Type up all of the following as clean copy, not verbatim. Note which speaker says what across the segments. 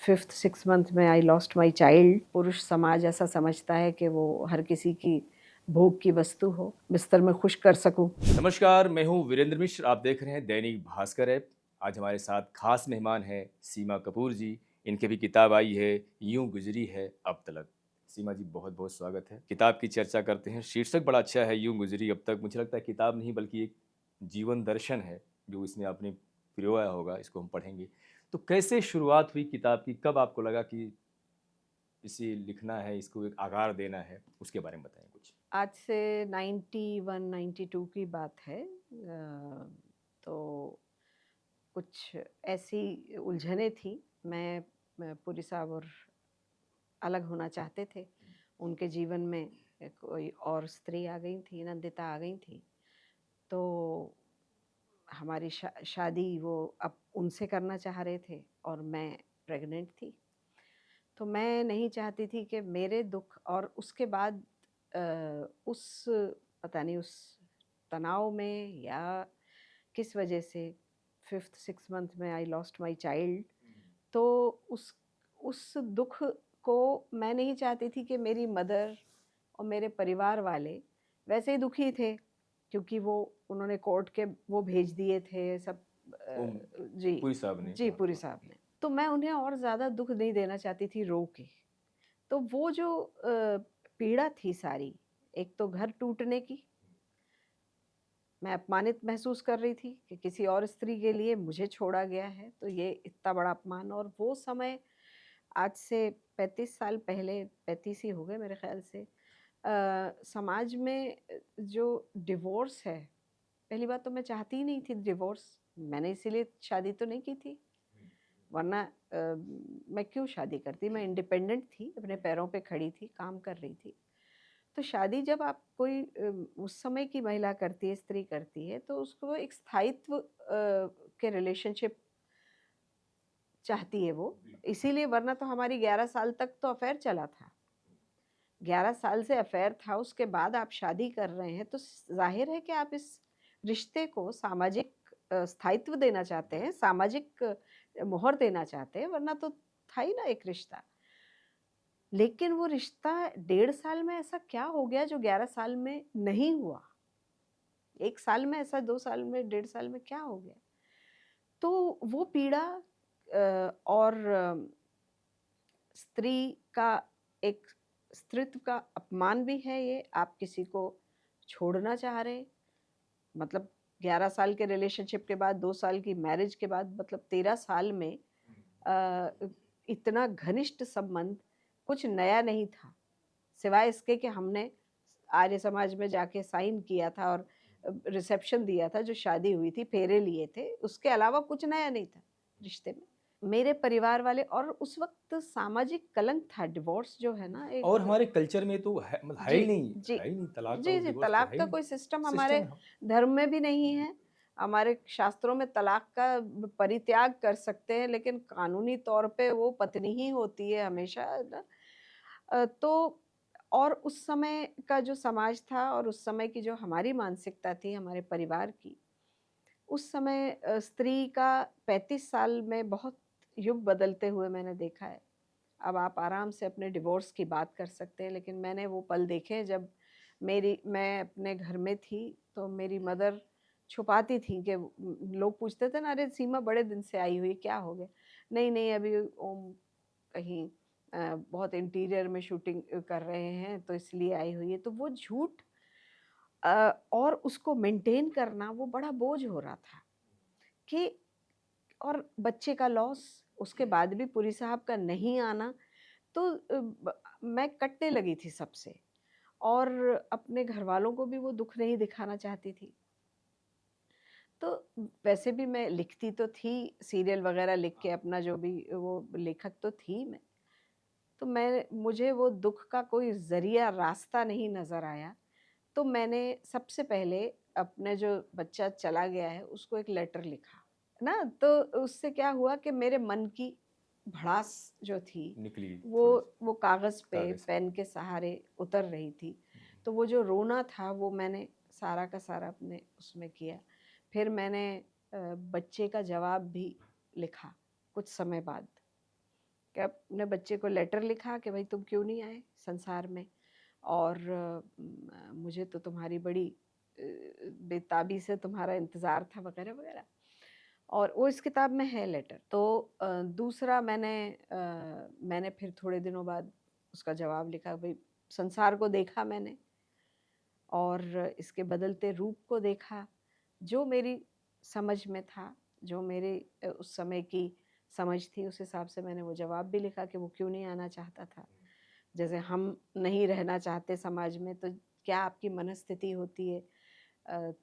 Speaker 1: 5th 6th month में I lost my child. पुरुष समाज ऐसा समझता है कि वो हर किसी की भोग की वस्तु हो, बिस्तर में खुश कर सकूं।
Speaker 2: नमस्कार, मैं हूं वीरेंद्र मिश्र। आप देख रहे हैं दैनिक भास्कर ऐप। आज हमारे साथ खास मेहमान हैं सीमा कपूर जी। इनकी भी किताब आई है, यूं गुजरी है अब तलक। सीमा जी, बहुत बहुत स्वागत है। किताब की चर्चा करते हैं। शीर्षक बड़ा अच्छा है, यूं गुजरी अब तक। मुझे लगता है किताब नहीं बल्कि एक जीवन दर्शन है जो इसमें आपने पिरोया होगा। इसको हम पढ़ेंगे। तो कैसे शुरुआत हुई किताब की? कब आपको लगा कि इसे लिखना है, इसको एक आकार देना है? उसके बारे में बताएं कुछ।
Speaker 1: आज से 91-92 की बात है। तो कुछ ऐसी उलझने थी। मैं पूरी साहब और अलग होना चाहते थे। उनके जीवन में कोई और स्त्री आ गई थी, नंदिता आ गई थी। तो हमारी शादी वो अब उनसे करना चाह रहे थे और मैं प्रेग्नेंट थी। तो मैं नहीं चाहती थी कि मेरे दुख और उसके बाद उस पता नहीं उस तनाव में या किस वजह से 5th 6th मंथ में आई लॉस्ट माई चाइल्ड। तो उस दुख को मैं नहीं चाहती थी कि मेरी मदर और मेरे परिवार वाले वैसे ही दुखी थे, क्योंकि वो उन्होंने कोर्ट के वो भेज दिए थे सब।
Speaker 2: वो
Speaker 1: जी।
Speaker 2: पूरी साहब ने।
Speaker 1: जी, पूरी साहब ने। तो मैं उन्हें और ज़्यादा दुख नहीं देना चाहती थी रो के। तो वो जो पीड़ा थी सारी, एक तो घर टूटने की, मैं अपमानित महसूस कर रही थी कि किसी और स्त्री के लिए मुझे छोड़ा गया है, तो ये इतना बड़ा अपमान। और वो समय आज से 35 साल पहले, 35 ही हो गए मेरे ख़्याल से। समाज में जो डिवोर्स है, पहली बात तो मैं चाहती ही नहीं थी डिवोर्स। मैंने इसीलिए शादी तो नहीं की थी, वरना मैं क्यों शादी करती। मैं इंडिपेंडेंट थी, अपने पैरों पे खड़ी थी, काम कर रही थी। तो शादी जब आप कोई उस समय की महिला करती है, स्त्री करती है, तो उसको एक स्थायित्व के रिलेशनशिप चाहती है वो। इसीलिए, वरना तो हमारी 11 साल तक तो अफेयर चला था। 11 साल से अफेयर था, उसके बाद आप शादी कर रहे हैं, तो जाहिर है कि आप इस रिश्ते को सामाजिक स्थायित्व देना चाहते हैं, सामाजिक मोहर देना चाहते हैं, वरना तो था ही ना एक रिश्ता। लेकिन वो रिश्ता 1.5 साल में ऐसा क्या हो गया जो 11 साल में नहीं हुआ? 1 साल में ऐसा, 2 साल में, 1.5 साल में क्या हो गया? तो वो पीड़ा और स्त्री का एक स्त्रीत्व का अपमान भी है ये। आप किसी को छोड़ना चाह रहे, मतलब 11 साल के रिलेशनशिप के बाद, 2 साल की मैरिज के बाद, मतलब 13 साल में इतना घनिष्ठ संबंध कुछ नया नहीं था। सिवाय इसके कि हमने आर्य समाज में जाके साइन किया था और रिसेप्शन दिया था, जो शादी हुई थी, फेरे लिए थे, उसके अलावा कुछ नया नहीं था रिश्ते में। मेरे परिवार वाले, और उस वक़्त सामाजिक कलंक था, डिवोर्स जो है ना
Speaker 2: और
Speaker 1: एक।
Speaker 2: हमारे कल्चर में तो है, मतलब है
Speaker 1: जी,
Speaker 2: ही नहीं,
Speaker 1: जी।
Speaker 2: है ही नहीं तलाक
Speaker 1: जी,
Speaker 2: और
Speaker 1: जी,
Speaker 2: डिवोर्स तो
Speaker 1: तलाक
Speaker 2: है ही
Speaker 1: का
Speaker 2: नहीं।
Speaker 1: कोई सिस्टम हमारे
Speaker 2: सिस्टम है।
Speaker 1: धर्म में भी नहीं है। हमारे शास्त्रों में तलाक का परित्याग कर सकते हैं, लेकिन कानूनी तौर पे वो पत्नी ही होती है हमेशा, है ना? तो और उस समय का जो समाज था और उस समय की जो हमारी मानसिकता थी हमारे परिवार की, उस समय स्त्री का 35 साल में बहुत युग बदलते हुए मैंने देखा है। अब आप आराम से अपने डिवोर्स की बात कर सकते हैं, लेकिन मैंने वो पल देखे जब मैं अपने घर में थी, तो मेरी मदर छुपाती थी कि लोग पूछते थे ना, अरे सीमा बड़े दिन से आई हुई, क्या हो गया? नहीं, नहीं, अभी ओम कहीं बहुत इंटीरियर में शूटिंग कर रहे हैं, तो इसलिए आई हुई है। तो वो झूठ और उसको मेंटेन करना वो बड़ा बोझ हो रहा था कि, और बच्चे का लॉस, उसके बाद भी पुरी साहब का नहीं आना। तो मैं कटने लगी थी सबसे, और अपने घरवालों को भी वो दुःख नहीं दिखाना चाहती थी। तो वैसे भी मैं लिखती तो थी, सीरियल वगैरह लिख के अपना जो भी, वो लेखक तो थी मैं। तो मुझे वो दुःख का कोई ज़रिया, रास्ता नहीं नज़र आया। तो मैंने सबसे पहले अपने जो बच्चा चला गया है, उसको एक लेटर लिखा। ना, तो उससे क्या हुआ कि मेरे मन की भड़ास जो थी,
Speaker 2: निकली
Speaker 1: वो
Speaker 2: थोड़ी
Speaker 1: वो कागज़ पे
Speaker 2: कागज पे।
Speaker 1: पेन के सहारे उतर रही थी। तो वो जो रोना था, वो मैंने सारा का सारा अपने उसमें किया। फिर मैंने बच्चे का जवाब भी लिखा कुछ समय बाद, कि अपने बच्चे को लेटर लिखा कि भाई तुम क्यों नहीं आए संसार में, और मुझे तो तुम्हारी बड़ी बेताबी से तुम्हारा इंतज़ार था वगैरह वगैरह। और वो इस किताब में है लेटर। तो दूसरा मैंने फिर थोड़े दिनों बाद उसका जवाब लिखा, भाई संसार को देखा मैंने और इसके बदलते रूप को देखा, जो मेरी समझ में था, जो मेरे उस समय की समझ थी, उस हिसाब से मैंने वो जवाब भी लिखा कि वो क्यों नहीं आना चाहता था। जैसे हम नहीं रहना चाहते समाज में, तो क्या आपकी मनस्थिति होती है।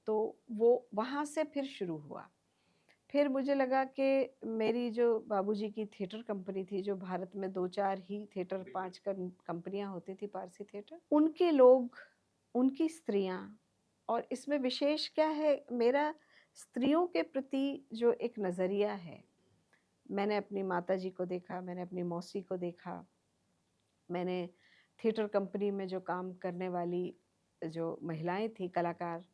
Speaker 1: तो वो वहाँ से फिर शुरू हुआ। फिर मुझे लगा कि मेरी जो बाबूजी की थिएटर कंपनी थी, जो भारत में 2-4 ही थिएटर, 5 कंपनियाँ होती थी पारसी थिएटर, उनके लोग, उनकी स्त्रियाँ, और इसमें विशेष क्या है, मेरा स्त्रियों के प्रति जो एक नज़रिया है, मैंने अपनी माताजी को देखा, मैंने अपनी मौसी को देखा, मैंने थिएटर कंपनी में जो काम करने वाली जो महिलाएं थी, कलाकार,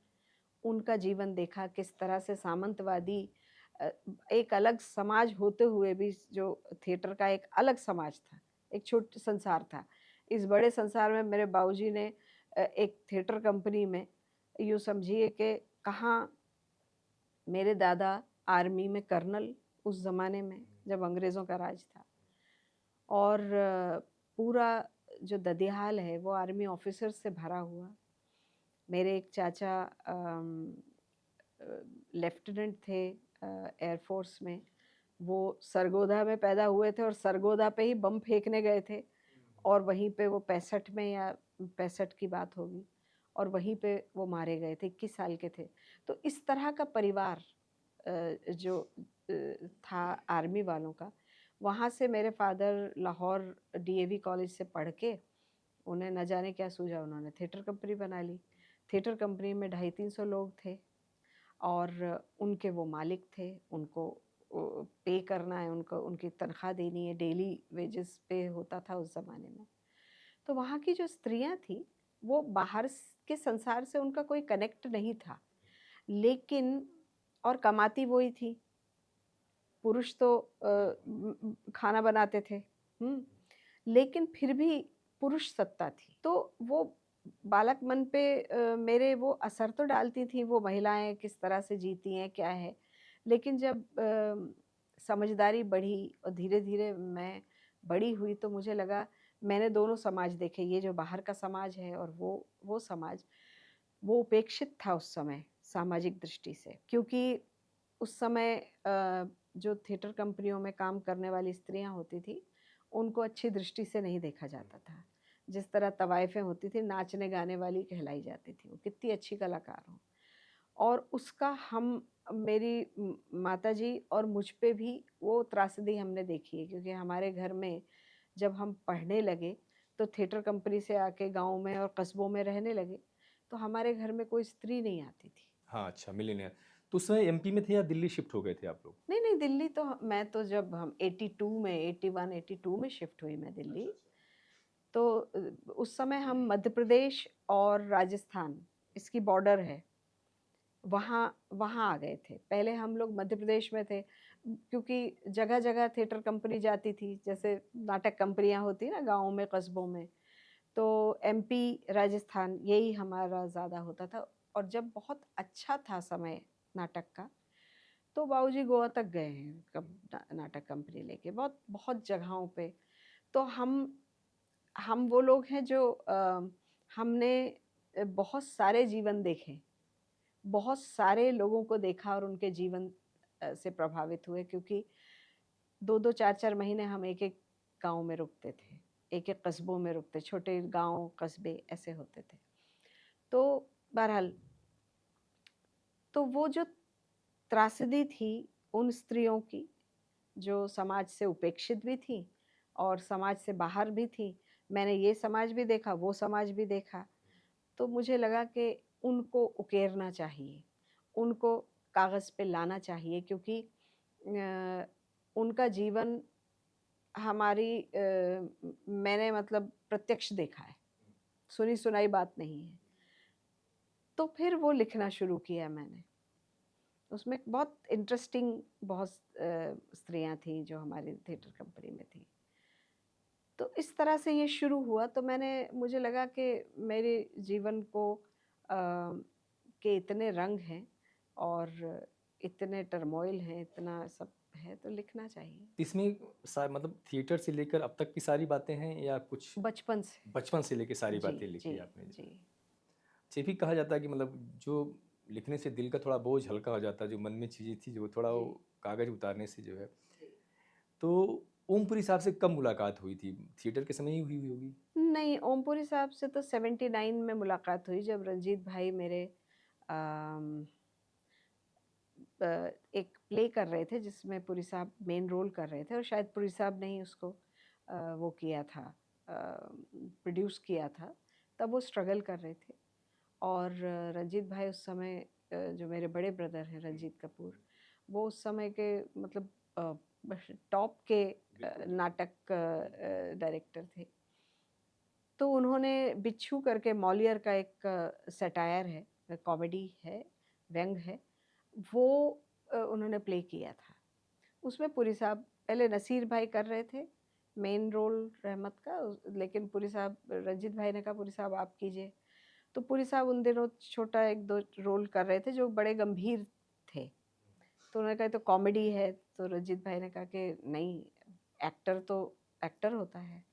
Speaker 1: उनका जीवन देखा, किस तरह से सामंतवादी एक अलग समाज होते हुए भी जो थिएटर का एक अलग समाज था, एक छोटा संसार था। इस बड़े संसार में मेरे बाबूजी ने एक थिएटर कंपनी में, यूँ समझिए कि कहाँ, मेरे दादा आर्मी में कर्नल उस ज़माने में जब अंग्रेज़ों का राज था, और पूरा जो ददियाल है वो आर्मी ऑफिसर से भरा हुआ। मेरे एक चाचा लेफ्टिनेंट थे एयरफोर्स में, वो सरगोधा में पैदा हुए थे और सरगोधा पे ही बम फेंकने गए थे, और वहीं पे वो 65 में या 65 की बात होगी, और वहीं पे वो मारे गए थे, 21 साल के थे। तो इस तरह का परिवार जो था आर्मी वालों का, वहाँ से मेरे फादर लाहौर डीएवी कॉलेज से पढ़ के, उन्हें न जाने क्या सूझा, उन्होंने थिएटर कंपनी बना ली। थिएटर कंपनी में 250-300 लोग थे, और उनके वो मालिक थे, उनको पे करना है, उनको उनकी तनख्वाह देनी है, डेली वेजेस पे होता था उस ज़माने में। तो वहाँ की जो स्त्रियाँ थी, वो बाहर के संसार से उनका कोई कनेक्ट नहीं था, लेकिन और कमाती वही थी। पुरुष तो खाना बनाते थे, लेकिन फिर भी पुरुष सत्ता थी। तो वो बालक मन पे मेरे वो असर तो डालती थी, वो महिलाएं किस तरह से जीती हैं, क्या है। लेकिन जब समझदारी बढ़ी और धीरे धीरे मैं बड़ी हुई, तो मुझे लगा, मैंने दोनों समाज देखे, ये जो बाहर का समाज है और वो समाज, वो उपेक्षित था उस समय सामाजिक दृष्टि से, क्योंकि उस समय जो थिएटर कंपनियों में काम करने वाली स्त्रियां होती थी, उनको अच्छी दृष्टि से नहीं देखा जाता था। जिस तरह तवाइफें होती थी, नाचने गाने वाली कहलाई जाती थी, वो कितनी अच्छी कलाकार हो, और उसका हम, मेरी माताजी और मुझ पे भी वो त्रासदी हमने देखी है, क्योंकि हमारे घर में जब हम पढ़ने लगे, तो थिएटर कंपनी से आके गाँव में और कस्बों में रहने लगे, तो हमारे घर में कोई स्त्री नहीं आती थी।
Speaker 2: हाँ, अच्छा, मिलीनियर। तो उस समय एमपी में थे या दिल्ली शिफ्ट हो गए थे आप लोग?
Speaker 1: नहीं, नहीं, दिल्ली तो मैं तो जब हम 82 में, 81-82 में शिफ्ट हुई मैं दिल्ली। तो उस समय हम मध्य प्रदेश और राजस्थान, इसकी बॉर्डर है, वहाँ वहाँ आ गए थे। पहले हम लोग मध्य प्रदेश में थे, क्योंकि जगह-जगह थिएटर कंपनी जाती थी, जैसे नाटक कंपनियाँ होती हैं ना गाँव में, कस्बों में। तो एमपी, राजस्थान, यही हमारा ज़्यादा होता था। और जब बहुत अच्छा था समय नाटक का, तो बाबूजी गोवा तक गए हैं नाटक कंपनी लेके, बहुत बहुत जगहों पे। तो हम वो लोग हैं जो हमने बहुत सारे जीवन देखे, बहुत सारे लोगों को देखा और उनके जीवन से प्रभावित हुए, क्योंकि 2-2 4-4 महीने हम एक-एक गाँव में रुकते थे, एक-एक कस्बों में रुकते, छोटे गाँव, कस्बे ऐसे होते थे। तो बहरहाल, तो वो जो त्रासदी थी उन स्त्रियों की, जो समाज से उपेक्षित भी थी और समाज से बाहर भी थी। मैंने ये समाज भी देखा, वो समाज भी देखा। तो मुझे लगा कि उनको उकेरना चाहिए, उनको कागज़ पे लाना चाहिए, क्योंकि उनका जीवन हमारी मैंने मतलब प्रत्यक्ष देखा है, सुनी-सुनाई बात नहीं है। तो फिर वो लिखना शुरू किया मैंने। उसमें बहुत इंटरेस्टिंग, बहुत स्त्रियाँ थीं जो हमारी थिएटर कंपनी में थीं। इस तरह से ये शुरू हुआ, तो मुझे लगा कि मेरे जीवन को के इतने रंग हैं और इतने टर्मोइल हैं, इतना सब है, तो लिखना चाहिए।
Speaker 2: इसमें मतलब थिएटर से लेकर अब तक की सारी बातें हैं या कुछ
Speaker 1: बचपन से।
Speaker 2: बचपन से लेकर सारी
Speaker 1: जी,
Speaker 2: बातें
Speaker 1: जी,
Speaker 2: लिखी आपने?
Speaker 1: जी।
Speaker 2: ये भी कहा जाता है कि मतलब जो लिखने से दिल का थोड़ा बोझ हल्का हो जाता है, जो मन में चीज़ें थी जो थोड़ा वो कागज़ उतारने से जो है। तो ओमपुरी साहब से कब मुलाकात हुई थी? थिएटर के समय ही हुई हुई होगी?
Speaker 1: नहीं, ओमपुरी साहब से तो 79 में मुलाकात हुई, जब रंजीत भाई मेरे अम, एक प्ले कर रहे थे जिसमें पुरी साहब मेन रोल कर रहे थे, और शायद पुरी साहब ने ही उसको वो किया था, प्रोड्यूस किया था। तब वो स्ट्रगल कर रहे थे, और रंजीत भाई उस समय, जो मेरे बड़े ब्रदर हैं रंजीत कपूर, वो उस समय के मतलब टॉप के नाटक डायरेक्टर थे। तो उन्होंने बिच्छू करके मॉलियर का एक सटायर है, कॉमेडी है, व्यंग है, वो उन्होंने प्ले किया था। उसमें पुरी साहब पहले नसीर भाई कर रहे थे मेन रोल रहमत का, लेकिन पुरी साहब, रंजीत भाई ने कहा पुरी साहब आप कीजिए। तो पुरी साहब उन दिनों छोटा एक दो रोल कर रहे थे जो बड़े गंभीर थे, तो उन्होंने कहा तो कॉमेडी है, तो रंजीत भाई ने कहा कि नहीं, एक्टर तो एक्टर होता है,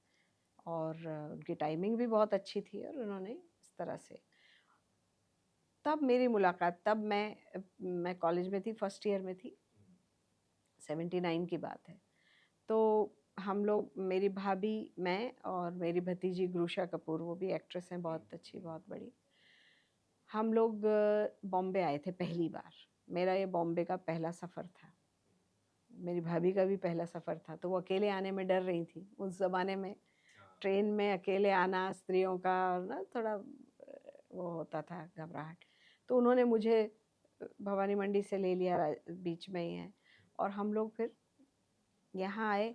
Speaker 1: और उनकी टाइमिंग भी बहुत अच्छी थी, और उन्होंने इस तरह से, तब मेरी मुलाकात, तब मैं कॉलेज में थी, फर्स्ट ईयर में थी, 79 की बात है। तो हम लोग, मेरी भाभी, मैं और मेरी भतीजी ग्रूशा कपूर, वो भी एक्ट्रेस हैं, बहुत अच्छी, बहुत बड़ी, हम लोग बॉम्बे आए थे पहली बार। मेरा ये बॉम्बे का पहला सफ़र था, मेरी भाभी का भी पहला सफ़र था, तो वो अकेले आने में डर रही थी। उस ज़माने में ट्रेन में अकेले आना स्त्रियों का ना थोड़ा वो होता था, घबराहट। तो उन्होंने मुझे भवानी मंडी से ले लिया, बीच में ही है, और हम लोग फिर यहाँ आए,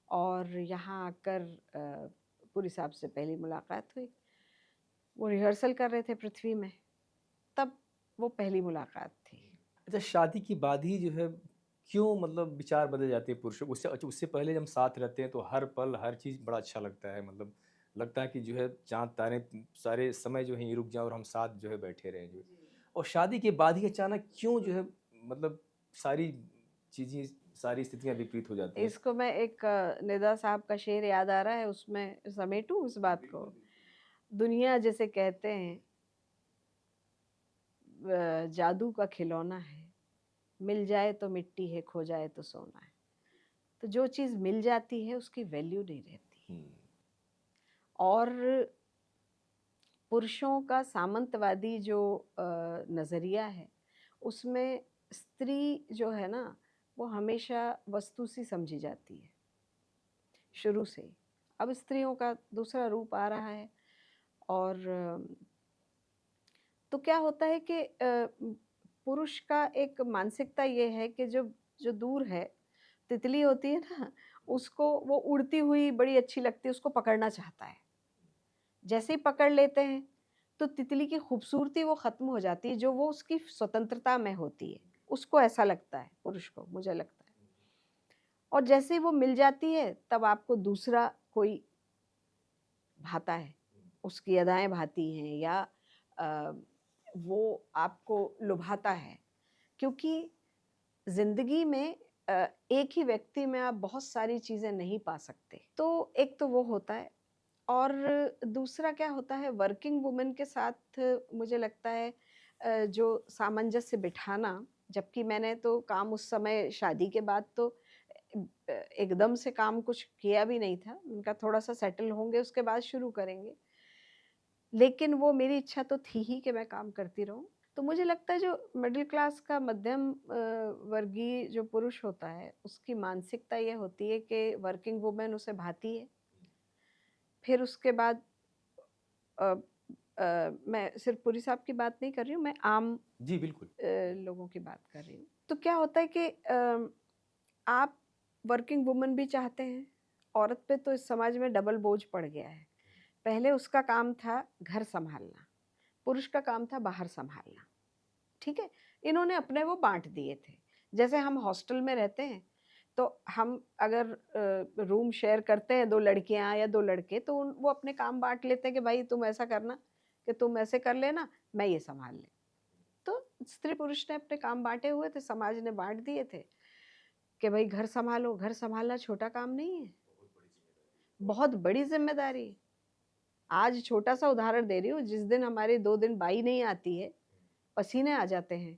Speaker 1: और यहाँ आकर पुरी साहब से पहली मुलाकात हुई। वो रिहर्सल कर रहे थे पृथ्वी में, तब वो पहली मुलाकात थी।
Speaker 2: अच्छा, शादी के बाद ही जो है क्यों मतलब विचार बदल जाते हैं पुरुषों? उससे अच्छा, उससे पहले जब हम साथ रहते हैं तो हर पल हर चीज़ बड़ा अच्छा लगता है, मतलब लगता है कि जो है चाँद तारे सारे समय जो है ये रुक जाएँ और हम साथ जो है बैठे रहें जो। और शादी के बाद ही अचानक क्यों जो है मतलब सारी चीज़ें, सारी स्थितियाँ विपरीत हो जाती हैं?
Speaker 1: इसको मैं एक निदा साहब का शेर याद आ रहा है, उसमें समेटूं उस बात को। दुनिया जिसे कहते हैं जादू का खिलौना है, मिल जाए तो मिट्टी है, खो जाए तो सोना है। तो जो चीज़ मिल जाती है उसकी वैल्यू नहीं रहती। और पुरुषों का सामंतवादी जो नज़रिया है, उसमें स्त्री जो है ना, वो हमेशा वस्तु सी समझी जाती है शुरू से ही। अब स्त्रियों का दूसरा रूप आ रहा है, और तो क्या होता है कि पुरुष का एक मानसिकता ये है कि जो जो दूर है, तितली होती है ना, उसको वो उड़ती हुई बड़ी अच्छी लगती है, उसको पकड़ना चाहता है। जैसे ही पकड़ लेते हैं, तो तितली की खूबसूरती वो ख़त्म हो जाती है, जो वो उसकी स्वतंत्रता में होती है। उसको ऐसा लगता है, पुरुष को, मुझे लगता है। और जैसे ही वो मिल जाती है, तब आपको दूसरा कोई भाता है, उसकी अदाएँ भाती हैं, या अ, वो आपको लुभाता है। क्योंकि ज़िंदगी में एक ही व्यक्ति में आप बहुत सारी चीज़ें नहीं पा सकते। तो एक तो वो होता है, और दूसरा क्या होता है, वर्किंग वुमन के साथ मुझे लगता है जो सामंजस्य बिठाना, जबकि मैंने तो काम उस समय शादी के बाद तो एकदम से काम कुछ किया भी नहीं था। उनका थोड़ा-सा सेटल होंगे, उसके बाद शुरू करेंगे। लेकिन वो मेरी इच्छा तो थी ही कि मैं काम करती रहूँ। तो मुझे लगता है जो मिडल क्लास का मध्यम वर्गीय जो पुरुष होता है, उसकी मानसिकता ये होती है कि वर्किंग वुमन उसे भाती है। फिर उसके बाद अ मैं सिर्फ़ पुरी साहब की बात नहीं कर रही हूँ, मैं आम
Speaker 2: जी, बिल्कुल।
Speaker 1: लोगों की बात कर रही हूँ। तो क्या होता है कि आप वर्किंग वुमन भी चाहते हैं, औरत पे तो इस समाज में डबल बोझ पड़ गया है। पहले उसका काम था घर सँभालना, पुरुष का काम था बाहर सँभालना, ठीक है? इन्होंने अपने वो बाँट दिए थे। जैसे हम हॉस्टल में रहते हैं, तो हम अगर रूम शेयर करते हैं 2 लड़कियाँ या 2 लड़के, तो वो अपने काम बाँट लेते हैं कि भाई तुम ऐसा करना, कि तुम ऐसे कर लेना, मैं ये सँभाल ले। तो स्त्री-पुरुष ने अपने काम बाँटे हुए थे, समाज ने बाँट दिए थे कि भाई घर सँभालो, घर सँभालना छोटा काम नहीं है, बहुत बड़ी ज़िम्मेदारी है। आज छोटा-सा उदाहरण दे रही हूँ, जिस दिन हमारी 2 दिन बाई नहीं आती है, पसीने आ जाते हैं।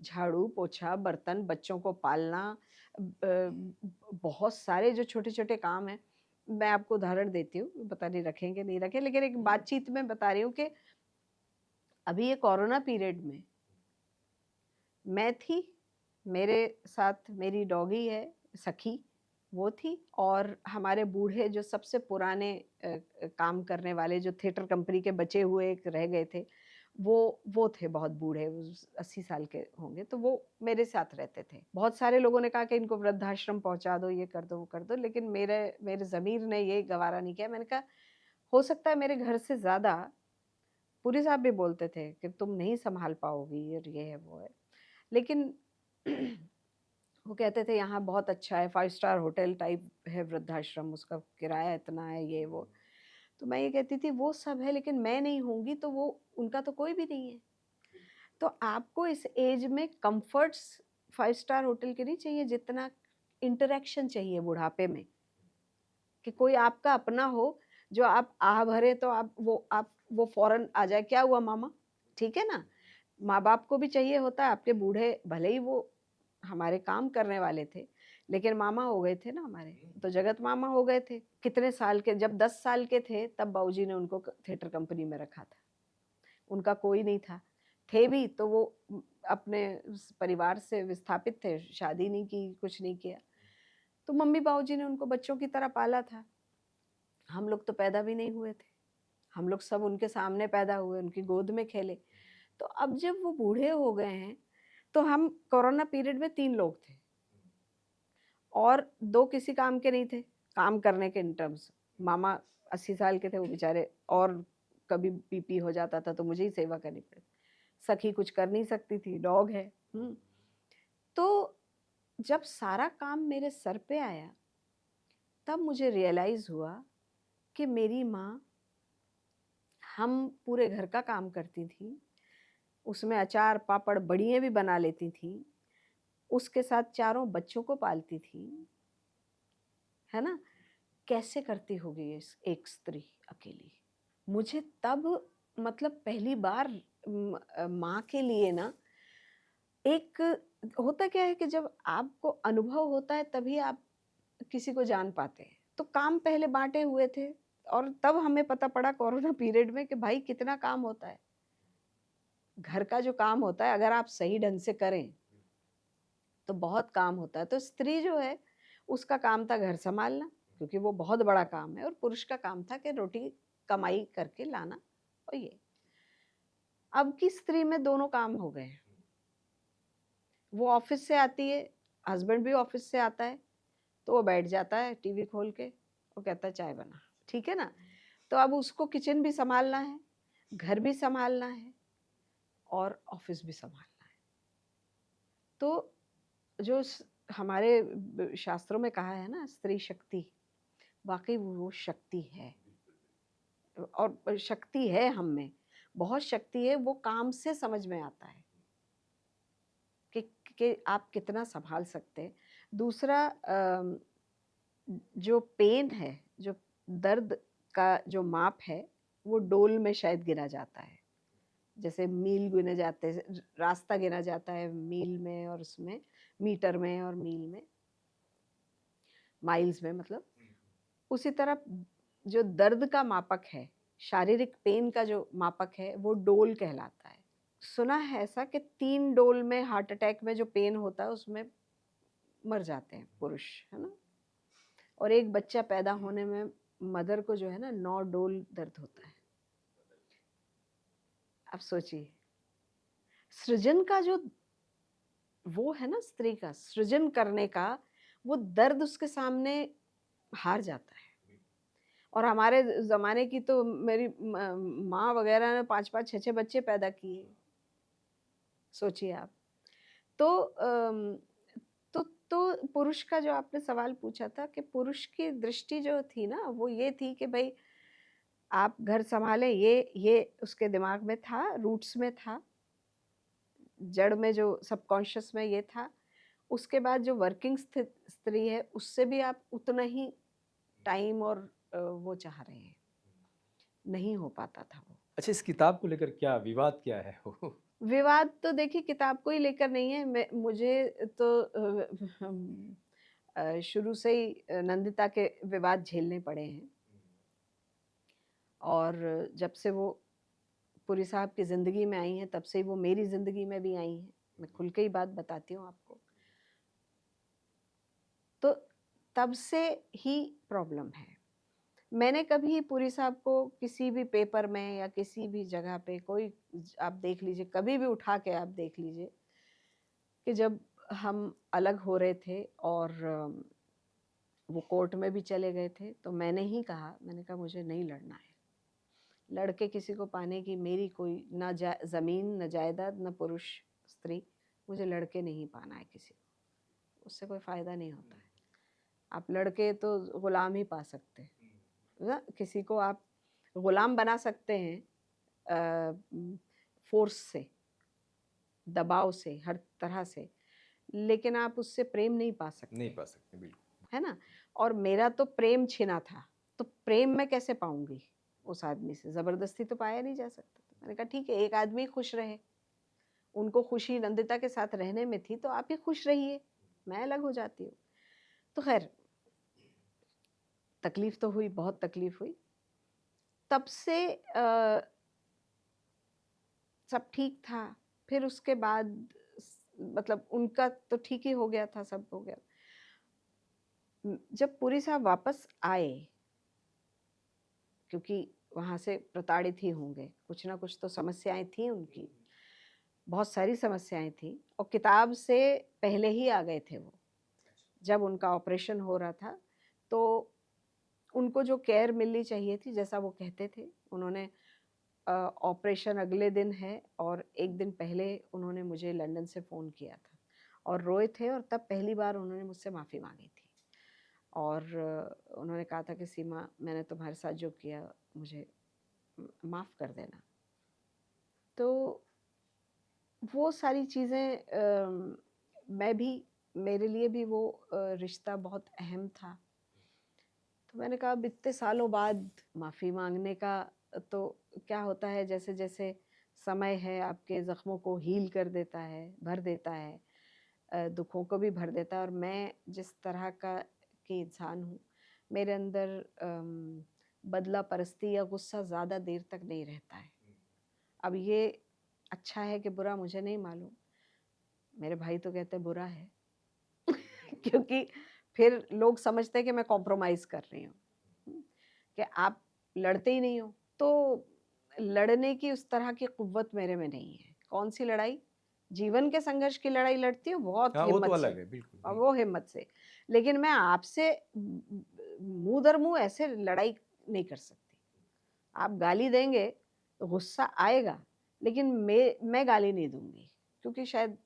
Speaker 1: झाड़ू, पोछा, बर्तन, बच्चों को पालना, बहुत सारे जो छोटे-छोटे काम हैं, मैं आपको उदाहरण देती हूँ, पता नहीं रखेंगे नहीं रखें, लेकिन एक बातचीत में बता रही हूँ कि अभी ये कोरोना पीरियड में मैं थी, मेरे साथ मेरी डॉगी है, सखी, वो थी और हमारे बूढ़े जो सबसे पुराने काम करने वाले जो थिएटर कंपनी के बचे हुए एक रह गए थे, वो थे बहुत बूढ़े, 80 साल के होंगे, तो वो मेरे साथ रहते थे। बहुत सारे लोगों ने कहा कि इनको वृद्धाश्रम पहुँचा दो, ये कर दो, वो कर दो, लेकिन मेरे मेरे ज़मीर ने ये गवारा नहीं किया। मैंने कहा, हो सकता है मेरे घर से ज़्यादा पुरी साहब भी बोलते थे कि तुम नहीं सँभाल पाओगी और ये है, वो है। लेकिन वो कहते थे यहाँ बहुत अच्छा है, 5 स्टार होटल टाइप है वृद्धाश्रम, उसका किराया इतना है, ये वो। तो मैं ये कहती थी वो सब है, लेकिन मैं नहीं होंगी तो वो उनका तो कोई भी नहीं है। तो आपको इस एज में कम्फर्ट्स 5 स्टार होटल के नहीं चाहिए, जितना इंटरैक्शन चाहिए बुढ़ापे में, कि कोई आपका अपना हो, जो आप आह भरे तो आप वो फ़ौरन आ जाए, "क्या हुआ मामा?" ठीक है ना? माँ-बाप को भी चाहिए होता है, आपके बूढ़े भले ही वो हमारे काम करने वाले थे, लेकिन मामा हो गए थे ना हमारे, तो जगत मामा हो गए थे। कितने साल के, जब 10 साल के थे तब बाबूजी ने उनको थिएटर कंपनी में रखा था। उनका कोई नहीं था, थे भी तो वो अपने परिवार से विस्थापित थे, शादी नहीं की, कुछ नहीं किया। तो मम्मी बाबूजी ने उनको बच्चों की तरह पाला था। हम लोग तो पैदा भी नहीं हुए थे, हम लोग सब उनके सामने पैदा हुए, उनकी गोद में खेले। तो अब जब वो बूढ़े हो गए हैं, तो हम कोरोना पीरियड में 3 लोग थे और 2 किसी काम के नहीं थे, काम करने के इन टर्म्स। मामा 80 साल के थे, वो बेचारे, और कभी बीपी हो जाता था तो मुझे ही सेवा करनी पड़ती। सखी कुछ कर नहीं सकती थी, डॉग है। तो जब सारा काम मेरे सर पे आया, तब मुझे रियलाइज़ हुआ कि मेरी माँ, हम पूरे घर का काम करती थी, उसमें अचार, पापड़, बड़ियाँ भी बना लेती थीं, उसके साथ चारों बच्चों को पालती थी, है ना? कैसे करती होगी ये एक स्त्री अकेली? मुझे तब, मतलब पहली बार माँ के लिए ना, एक, होता क्या है कि जब आपको अनुभव होता है तभी आप किसी को जान पाते हैं। तो काम पहले बाँटे हुए थे और तब हमें पता पड़ा कोरोना पीरियड में कि भाई कितना काम होता है। घर का जो काम होता है अगर आप सही ढंग से करें, तो बहुत काम होता है। तो स्त्री जो है, उसका काम था घर सँभालना, क्योंकि वो बहुत बड़ा काम है, और पुरुष का काम था कि रोटी कमाई करके लाना, और ये। अब की स्त्री में दोनों काम हो गए हैं। वो ऑफ़िस से आती है, हस्बैंड भी ऑफ़िस से आता है, तो वो बैठ जाता है टीवी खोल के, वो कहता है चाय बना, ठीक है ना? तो अब उसको किचन भी सँभालना है, घर भी सँभालना है और ऑफ़िस भी सँभालना है। तो जो हमारे शास्त्रों में कहा है ना, स्त्री शक्ति, वाक़ई वो शक्ति है, और शक्ति है हम में, बहुत शक्ति है, वो काम से समझ में आता है कि आप कितना सँभाल सकते हैं। दूसरा, जो पेन है, जो दर्द का जो माप है, वो डोल में शायद गिना जाता है। जैसे मील गिने जाते हैं, रास्ता गिना जाता है मील में और उसमें, मीटर में और मील में, माइल्स में मतलब। उसी तरह जो दर्द का मापक है, शारीरिक पेन का जो मापक है, वो डोल कहलाता है। सुना है ऐसा कि 3 डोल में हार्ट अटैक में जो पेन होता है, उसमें मर जाते हैं पुरुष, है ना? और एक बच्चा पैदा होने में मदर को जो है ना 9 डोल दर्द होता है। आप सोचिए, सृजन का जो वो है ना, स्त्री का सृजन करने का, वो दर्द उसके सामने हार जाता है। और हमारे ज़माने की तो मेरी माँ वगैरह ने 5-5 6-6 बच्चे पैदा किए, सोचिए आप। तो तो पुरुष का जो आपने सवाल पूछा था कि पुरुष की दृष्टि जो थी ना वो ये थी कि भाई आप घर संभालें, ये उसके दिमाग में था, रूट्स में था, जड़ में जो सबकॉन्शियस में ये था। उसके बाद जो वर्किंग स्त्री है उससे भी आप उतना ही टाइम और वो चाह रहे हैं, नहीं हो पाता था वो।
Speaker 2: अच्छा, इस किताब को लेकर क्या विवाद क्या है वो?
Speaker 1: विवाद तो देखिए किताब को ही लेकर नहीं है, मुझे तो शुरू से ही नंदिता के विवाद झेलने पड़े हैं। और जब से वो पुरी साहब की ज़िंदगी में आई हैं तब से ही वो मेरी ज़िंदगी में भी आई हैं। मैं खुल के ही बात बताती हूँ आपको। तो तब से ही प्रॉब्लम है। मैंने कभी पुरी साहब को किसी भी पेपर में या किसी भी जगह पे कोई आप देख लीजिए, कभी भी उठा के आप देख लीजिए कि जब हम अलग हो रहे थे और वो कोर्ट में भी चले गए थे तो मैंने ही कहा, मैंने कहा मुझे नहीं लड़ना है। लड़के किसी को पाने की मेरी कोई ना ज़मीन, न जायदाद, न पुरुष स्त्री, मुझे लड़के नहीं पाना है किसी को, उससे कोई फ़ायदा नहीं होता है। आप लड़के तो ग़ुलाम ही पा सकते हैं ना, किसी को आप ग़ुलाम बना सकते हैं फोर्स से, दबाव से, हर तरह से, लेकिन आप उससे प्रेम नहीं पा सकते।
Speaker 2: नहीं पा सकते, बिल्कुल।
Speaker 1: है ना? और मेरा तो प्रेम छिना था, तो प्रेम मैं कैसे पाऊँगी उस आदमी से? ज़बरदस्ती तो पाया नहीं जा सकता। तो मैंने कहा ठीक है, एक आदमी खुश रहे, उनको खुशी नंदिता के साथ रहने में थी, तो आप ही खुश रहिए, मैं अलग हो जाती हूँ। तो ख़ैर तकलीफ़ तो हुई, बहुत तकलीफ़ हुई। तब से सब ठीक था। फिर उसके बाद मतलब उनका तो ठीक ही हो गया था, सब हो गया। जब पुरी साहब वापस आए, क्योंकि वहाँ से प्रताड़ित ही होंगे, कुछ ना कुछ तो समस्याएँ थी उनकी, बहुत सारी समस्याएँ थी और किताब से पहले ही आ गए थे वो। जब उनका ऑपरेशन हो रहा था, तो उनको जो केयर मिलनी चाहिए थी, जैसा वो कहते थे, उन्होंने ऑपरेशन अगले दिन है और एक दिन पहले उन्होंने मुझे लंदन से फ़ोन किया था और रोए थे और तब पहली बार उन्होंने मुझसे माफ़ी माँगी थी। और उन्होंने कहा था कि सीमा, मैंने तुम्हारे साथ जो किया मुझे माफ़ कर देना। तो वो सारी चीज़ें मैं भी, मेरे लिए भी वो रिश्ता बहुत अहम था। तो मैंने कहा अब इतने सालों बाद माफ़ी माँगने का तो क्या होता है, जैसे-जैसे समय है आपके ज़ख्मों को हील कर देता है, भर देता है, दुखों को भी भर देता है। और मैं जिस तरह की इंसान हूँ, मेरे अंदर बदला परस्ती या गुस्सा ज़्यादा देर तक नहीं रहता है। अब ये अच्छा है कि बुरा मुझे नहीं मालूम, मेरे भाई तो कहते हैं बुरा है क्योंकि फिर लोग समझते हैं कि मैं कॉम्प्रोमाइज़ कर रही हूँ, कि आप लड़ते ही नहीं हो। तो लड़ने की उस तरह की कुव्वत मेरे में नहीं है। कौन-सी लड़ाई? जीवन के संघर्ष की लड़ाई लड़ती हूँ बहुत
Speaker 2: हाँ, वो तो
Speaker 1: हिम्मत से,
Speaker 2: अलग है, बिल्कुल।
Speaker 1: और वो हिम्मत से। लेकिन मैं आपसे मुँह दर मुँह ऐसे लड़ाई नहीं कर सकती। आप गाली देंगे तो गुस्सा आएगा, लेकिन मैं गाली नहीं दूँगी, क्योंकि शायद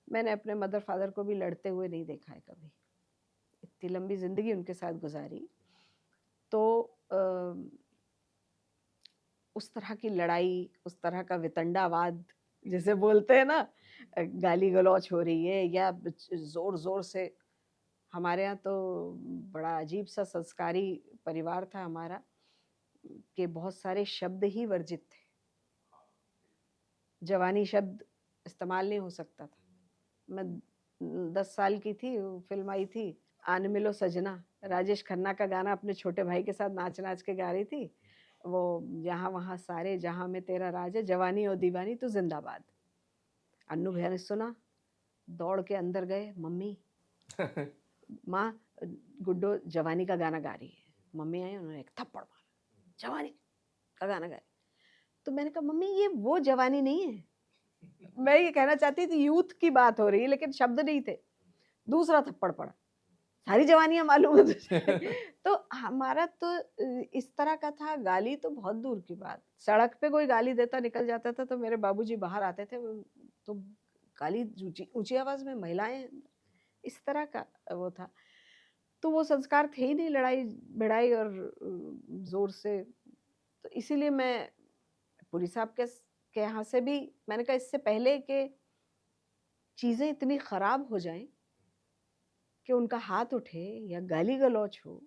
Speaker 1: मैंने अपने मदर फादर को भी लड़ते हुए नहीं देखा है कभी। इतनी लंबी ज़िंदगी उनके साथ गुज़ारी, तो उस तरह की लड़ाई, उस तरह का वितंडावाद जिसे बोलते हैं ना, गाली-गलौच हो रही है या ज़ोर-ज़ोर से। हमारे यहाँ तो बड़ा अजीब-सा संस्कारी परिवार था हमारा, कि बहुत सारे शब्द ही वर्जित थे। जवानी शब्द इस्तेमाल नहीं हो सकता था। मैं 10 साल की थी, वो फ़िल्म आई थी आन मिलो सजना, राजेश खन्ना का गाना अपने छोटे भाई के साथ नाच-नाच के गा रही थी। वो यहाँ वहाँ सारे जहाँ में तेरा राज है, जवानी और दीवानी तू ज़िंदाबाद। अन्नू भैया ने सुना, दौड़ के अंदर गए, मम्मी, माँ, गुड्डो जवानी का गाना गा रही है। मम्मी आई, उन्होंने एक थप्पड़ मारा, जवानी का गाना गा रही। तो मैंने कहा मम्मी ये वो जवानी नहीं है। मैं ये कहना चाहती थी यूथ की बात हो रही है, लेकिन शब्द नहीं थे। दूसरा थप्पड़ पड़ा, सारी जवानियाँ मालूम है तुझे। तो हमारा तो इस तरह का था, गाली तो बहुत दूर की बात। सड़क पे कोई गाली देता निकल जाता था तो मेरे बाबूजी बाहर आते थे, तो गाली ऊँची ऊँची आवाज़ में, महिलाएँ इस तरह का वो था। तो वो संस्कार थे ही नहीं लड़ाई भिड़ाई और ज़ोर से। तो इसीलिए मैं पुरी साहब के यहाँ से भी मैंने कहा इससे पहले कि चीज़ें इतनी ख़राब हो जाएँ कि उनका हाथ उठे या गाली-गलौच हो,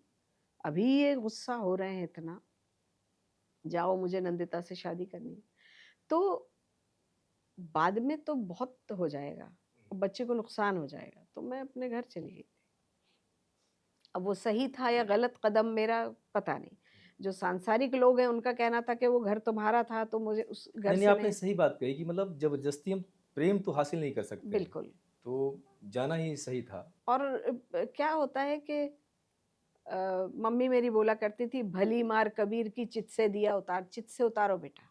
Speaker 1: अभी ये गुस्सा हो रहे हैं इतना, जाओ मुझे नंदिता से शादी करनी है। तो बाद में तो बहुत हो जाएगा, बच्चे को नुकसान हो जाएगा, तो मैं अपने घर चली गई। अब वो सही था या गलत कदम मेरा पता नहीं। जो सांसारिक लोग हैं उनका कहना था कि वो घर तुम्हारा था तो मुझे उस घर
Speaker 2: नहीं, नहीं,
Speaker 1: से
Speaker 2: आपने
Speaker 1: नहीं।
Speaker 2: सही बात कही कि मतलब ज़बरदस्ती हम प्रेम तो हासिल नहीं कर सकते हैं,
Speaker 1: बिल्कुल।
Speaker 2: तो जाना ही सही था।
Speaker 1: और क्या होता है कि मम्मी मेरी बोला करती थी भली मार कबीर की चित से दिया उतार, चित से उतारो बेटा,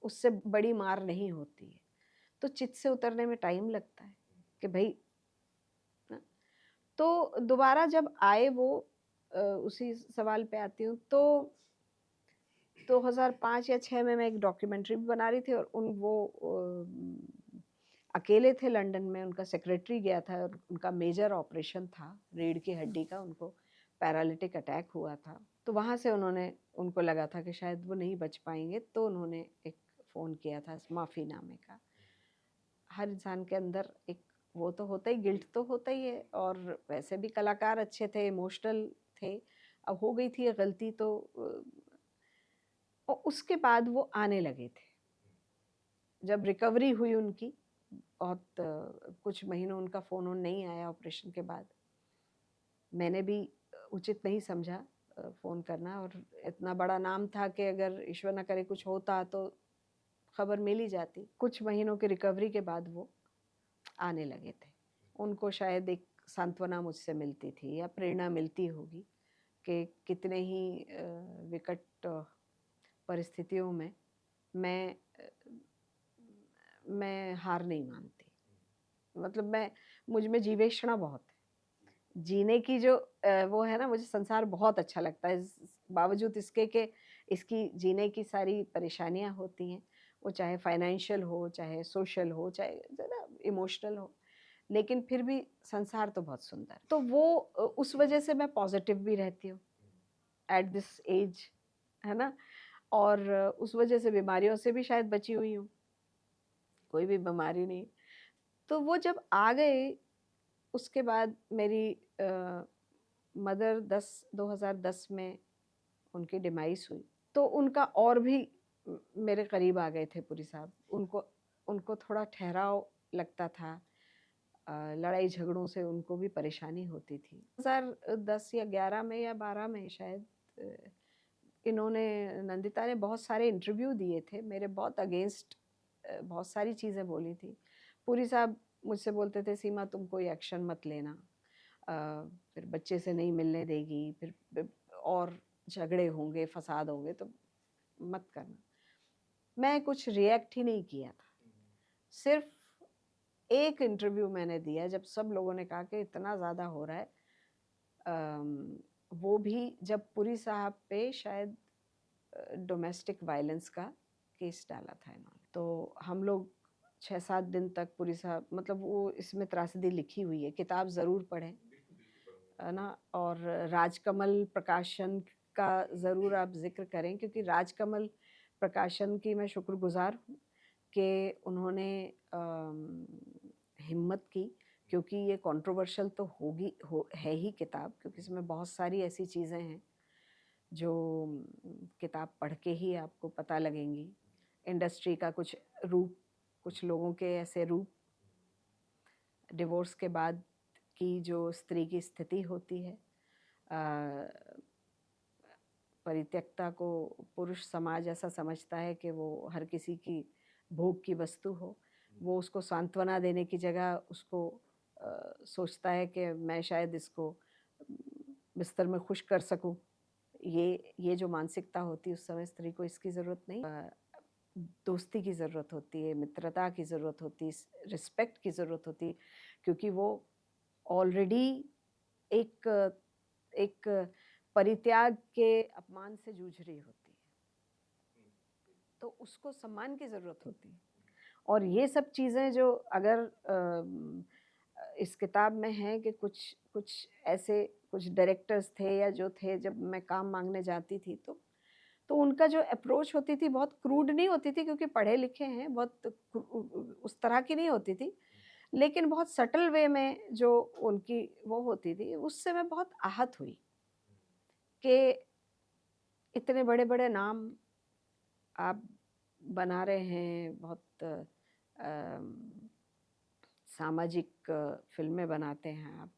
Speaker 1: उससे बड़ी मार नहीं होती है। तो चित से उतरने में टाइम लगता है कि भाई ना। तो दोबारा जब आए वो उसी सवाल पे आती हूँ तो 2005 या 6 में मैं एक डॉक्यूमेंट्री भी बना रही थी और वो अकेले थे लंदन में, उनका सेक्रेटरी गया था और उनका मेजर ऑपरेशन था रीढ़ की हड्डी का, उनको पैरालिटिक अटैक हुआ था। तो वहाँ से उनको लगा था कि शायद वो नहीं बच पाएंगे, तो उन्होंने एक फ़ोन किया था माफ़ीनामे का। हर इंसान के अंदर एक वो तो होता ही, गिल्ट तो होता ही है, और वैसे भी कलाकार अच्छे थे, इमोशनल थे। अब हो गई थी ये गलती तो और उसके बाद वो आने लगे थे। जब रिकवरी हुई उनकी, बहुत कुछ महीनों उनका फ़ोन-वोन नहीं आया ऑपरेशन के बाद। मैंने भी उचित नहीं समझा फ़ोन करना, और इतना बड़ा नाम था कि अगर ईश्वर ना करे कुछ होता तो खबर मिल ही जाती। कुछ महीनों की रिकवरी के बाद वो आने लगे थे। उनको शायद एक सांत्वना मुझसे मिलती थी या प्रेरणा मिलती होगी कि कितने ही विकट परिस्थितियों में मैं मैं हार नहीं मानती। मतलब मुझ में जीवेषणा बहुत है। जीने की जो वो है ना, मुझे संसार बहुत अच्छा लगता है। बावजूद इसके कि इसकी जीने की सारी परेशानियाँ होती हैं, वो चाहे फाइनेंशियल हो, चाहे सोशल हो, चाहे जो ना इमोशनल हो, लेकिन फिर भी संसार तो बहुत सुंदर है। तो वो उस वजह से मैं पॉज़िटिव भी रहती हूँ एट दिस एज, है ना? और उस वजह से बीमारियों से भी शायद बची हुई हूँ, कोई भी बीमारी नहीं। तो वो जब आ गए, उसके बाद मेरी मदर 2010 में उनकी डिमाइस हुई, तो उनका और भी मेरे करीब आ गए थे पुरी साहब। उनको उनको थोड़ा ठहराव लगता था। लड़ाई झगड़ों से उनको भी परेशानी होती थी। 2010 या 11 में या 12 में शायद इन्होंने नंदिता ने बहुत सारे इंटरव्यू दिए थे, मेरे बहुत अगेंस्ट बहुत सारी चीज़ें बोली थी। पुरी साहब मुझसे बोलते थे सीमा तुम कोई एक्शन मत लेना, फिर बच्चे से नहीं मिलने देगी, फिर और झगड़े होंगे, फसाद होंगे तो मत करना। मैं कुछ रिएक्ट ही नहीं किया था। सिर्फ एक इंटरव्यू मैंने दिया जब सब लोगों ने कहा कि इतना ज़्यादा हो रहा है। वो भी जब पुरी साहब पे शायद डोमेस्टिक वायलेंस का केस डाला था इन्होंने। तो हम लोग 6-7 दिन तक पुरी साहब, मतलब वो इसमें त्रासदी लिखी हुई है, किताब ज़रूर पढ़ें, है ना? और राजकमल प्रकाशन का ज़रूर आप ज़िक्र करें, क्योंकि राजकमल प्रकाशन की मैं शुक्रगुज़ार हूँ कि उन्होंने हिम्मत की, क्योंकि ये कंट्रोवर्शियल तो है ही किताब, क्योंकि इसमें बहुत सारी ऐसी चीज़ें हैं जो किताब पढ़ के ही आपको पता लगेंगी। इंडस्ट्री का कुछ रूप, कुछ लोगों के ऐसे रूप, डिवोर्स के बाद की जो स्त्री की स्थिति होती है, परित्यक्ता को पुरुष समाज ऐसा समझता है कि वो हर किसी की भोग की वस्तु हो। वो उसको सांत्वना देने की जगह उसको सोचता है कि मैं शायद इसको बिस्तर में खुश कर सकूं। ये जो मानसिकता होती है उस समय स्त्री को इसकी ज़रूरत नहीं, दोस्ती की ज़रूरत होती है, मित्रता की ज़रूरत होती है, रिस्पेक्ट की ज़रूरत होती है, क्योंकि वो ऑलरेडी एक एक परित्याग के अपमान से जूझ रही होती है, तो उसको सम्मान की ज़रूरत होती है। और ये सब चीज़ें जो अगर इस किताब में है कि कुछ कुछ ऐसे कुछ डायरेक्टर्स थे या जो थे, जब मैं काम माँगने जाती थी तो उनका जो अप्रोच होती थी बहुत क्रूड नहीं होती थी, क्योंकि पढ़े लिखे हैं, बहुत उस तरह की नहीं होती थी, लेकिन बहुत सटल वे में जो उनकी वो होती थी, उससे मैं बहुत आहत हुई कि इतने बड़े-बड़े नाम आप बना रहे हैं, बहुत सामाजिक फ़िल्में बनाते हैं आप,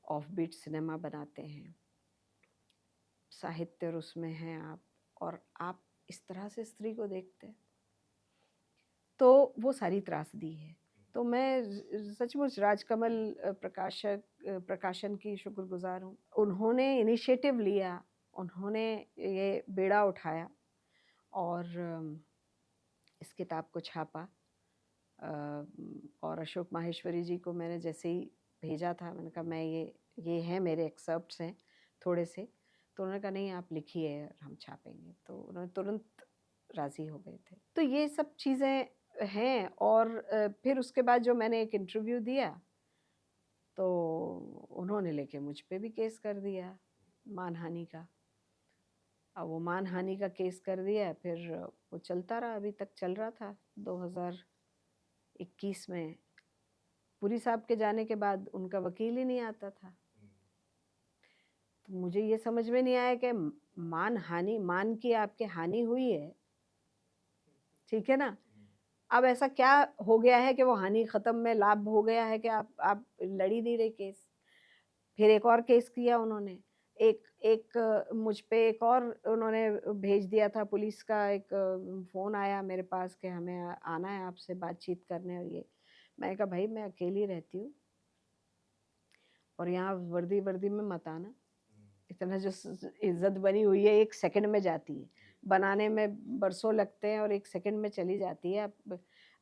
Speaker 1: ऑफ़बीट सिनेमा बनाते हैं, साहित्य और उसमें हैं आप, और आप इस तरह से स्त्री को देखते हैं। तो वो सारी त्रासदी है। तो मैं सचमुच राजकमल प्रकाशन की शुक्रगुज़ार हूँ। उन्होंने इनिशिएटिव लिया, उन्होंने ये बेड़ा उठाया और इस किताब को छापा। और अशोक माहेश्वरी जी को मैंने जैसे ही भेजा था, मैंने कहा मैं ये हैं, मेरे एक्सर्प्ट्स हैं थोड़े से, तो उन्होंने कहा नहीं आप लिखिए और हम छापेंगे, तो उन्होंने तुरंत राज़ी हो गए थे। तो ये सब चीज़ें हैं। और फिर उसके बाद जो मैंने एक इंटरव्यू दिया, तो उन्होंने लेके मुझ पे भी केस कर दिया मानहानि का। अब वो मानहानि का केस कर दिया, फिर वो चलता रहा, अभी तक चल रहा था। 2021 में पुरी साहब के जाने के बाद उनका वकील ही नहीं आता था। तो मुझे ये समझ में नहीं आया कि मान की आपके हानि हुई है, ठीक है ना, अब ऐसा क्या हो गया है कि वो हानि खत्म में लाभ हो गया है कि आप लड़ ही नहीं रहे केस। फिर एक और केस किया उन्होंने, एक मुझ पे एक और उन्होंने भेज दिया था, पुलिस का एक फ़ोन आया मेरे पास कि हमें आना है आपसे बातचीत करने, और ये मैंने कहा भाई मैं अकेली रहती हूँ और यहाँ वर्दी में मत आना। इतना जो इज्जत बनी हुई है 1 सेकंड में जाती है, बनाने में बरसों लगते हैं और 1 सेकंड में चली जाती है। आप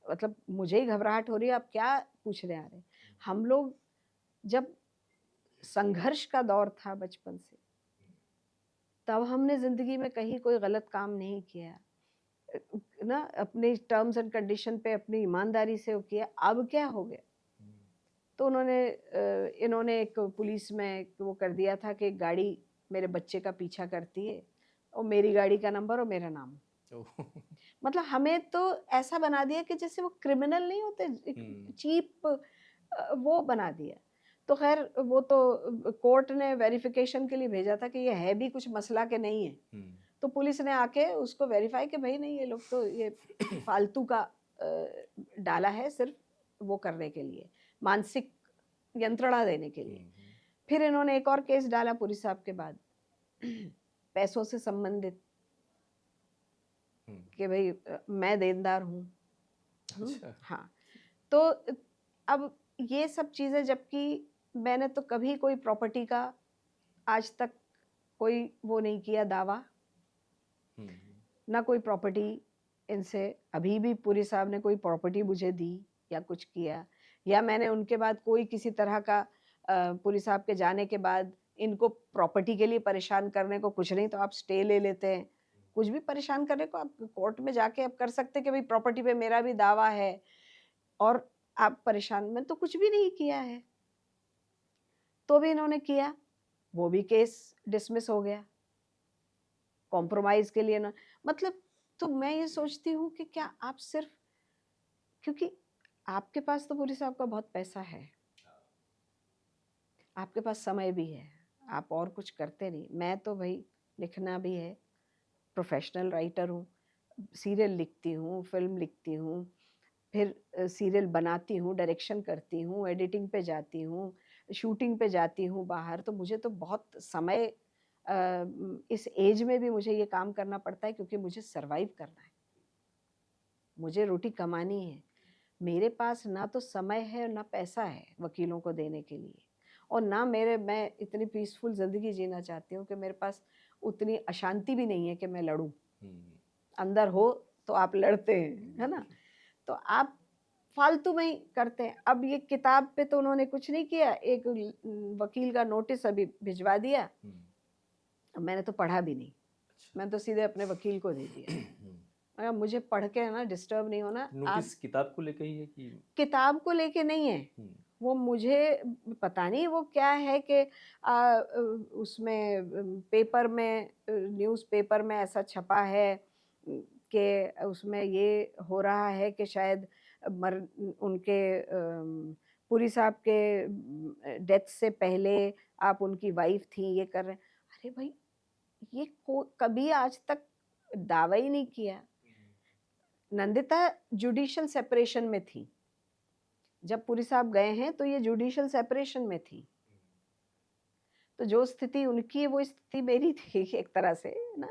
Speaker 1: मतलब मुझे ही घबराहट हो रही है, आप क्या पूछने आ रहे हैं। हम लोग जब संघर्ष का दौर था बचपन से, तब हमने ज़िंदगी में कहीं कोई गलत काम नहीं किया ना, अपने टर्म्स एंड कंडीशन पे अपनी ईमानदारी से वो किया। अब क्या हो गया? तो इन्होंने एक पुलिस में वो कर दिया था कि एक गाड़ी मेरे बच्चे का पीछा करती है और मेरी गाड़ी का नंबर और मेरा नाम। मतलब हमें तो ऐसा बना दिया कि जैसे वो क्रिमिनल नहीं होते, चीप वो बना दिया। तो खैर वो तो कोर्ट ने वेरिफिकेशन के लिए भेजा था कि ये है भी कुछ मसला के नहीं है। तो पुलिस ने आके उसको वेरीफाई कि भाई नहीं, ये लोग तो ये फालतू का डाला है सिर्फ वो करने के लिए, मानसिक यंत्रणा देने के लिए। फिर इन्होंने एक और केस डाला पुरी साहब के बाद पैसों से संबंधित, कि भाई मैं देनदार हूँ।
Speaker 2: अच्छा।
Speaker 1: हाँ, तो अब ये सब चीज़ें, जबकि मैंने तो कभी कोई प्रॉपर्टी का आज तक कोई वो नहीं किया दावा, ना कोई प्रॉपर्टी इनसे, अभी भी पुरी साहब ने कोई प्रॉपर्टी मुझे दी या कुछ किया, या मैंने उनके बाद कोई किसी तरह का पुरी साहब के जाने के बाद इनको प्रॉपर्टी के लिए परेशान करने को कुछ नहीं, तो आप स्टे ले लेते हैं। कुछ भी परेशान करने को आप कोर्ट में जाके आप कर सकते हैं कि भाई प्रॉपर्टी पे मेरा भी दावा है और आप परेशान, मैंने तो कुछ भी नहीं किया है। तो भी इन्होंने किया, वो भी केस डिसमिस हो गया कॉम्प्रोमाइज़ के लिए ना। मतलब तो मैं ये सोचती हूँ कि क्या आप सिर्फ क्योंकि आपके पास तो पुरी साहब का बहुत पैसा है, आपके पास समय भी है, आप और कुछ करते नहीं। मैं तो भई लिखना भी है, प्रोफ़ेशनल राइटर हूँ, सीरियल लिखती हूँ, फ़िल्म लिखती हूँ, फिर सीरियल बनाती हूँ, डायरेक्शन करती हूँ, एडिटिंग पे जाती हूँ, शूटिंग पे जाती हूँ बाहर। तो मुझे तो बहुत समय इस एज में भी मुझे ये काम करना पड़ता है, क्योंकि मुझे सर्वाइव करना है, मुझे रोटी कमानी है। मेरे पास ना तो समय है ना पैसा है वकीलों को देने के लिए, और ना मैं इतनी पीसफुल ज़िंदगी जीना चाहती हूँ कि मेरे पास उतनी अशांति भी नहीं है कि मैं लड़ूं। अंदर हो तो आप लड़ते हैं, है ना, तो आप फालतू में ही करते हैं। अब ये किताब पे तो उन्होंने कुछ नहीं किया, एक वकील का नोटिस अभी भिजवा दिया, मैंने तो पढ़ा भी नहीं, मैंने तो सीधे अपने वकील को दे दिया। अगर मुझे पढ़ के ना डिस्टर्ब नहीं होना।
Speaker 2: नोटिस किताब को लेके ही है कि
Speaker 1: किताब को लेके नहीं है, वो मुझे पता नहीं वो क्या है कि उसमें पेपर में न्यूज़पेपर में ऐसा छपा है कि उसमें ये हो रहा है कि शायद मर उनके पुरी साहब के डेथ से पहले आप उनकी वाइफ थी, ये कर रहे हैं। अरे भाई, ये को कभी आज तक दावा ही नहीं किया। नंदिता जुडिशियल सेपरेशन में थी। जब पुरी साहब गए हैं तो ये जुडिशियल सेपरेशन में थी। तो जो स्थिति उनकी है वो स्थिति मेरी थी एक तरह से, ना,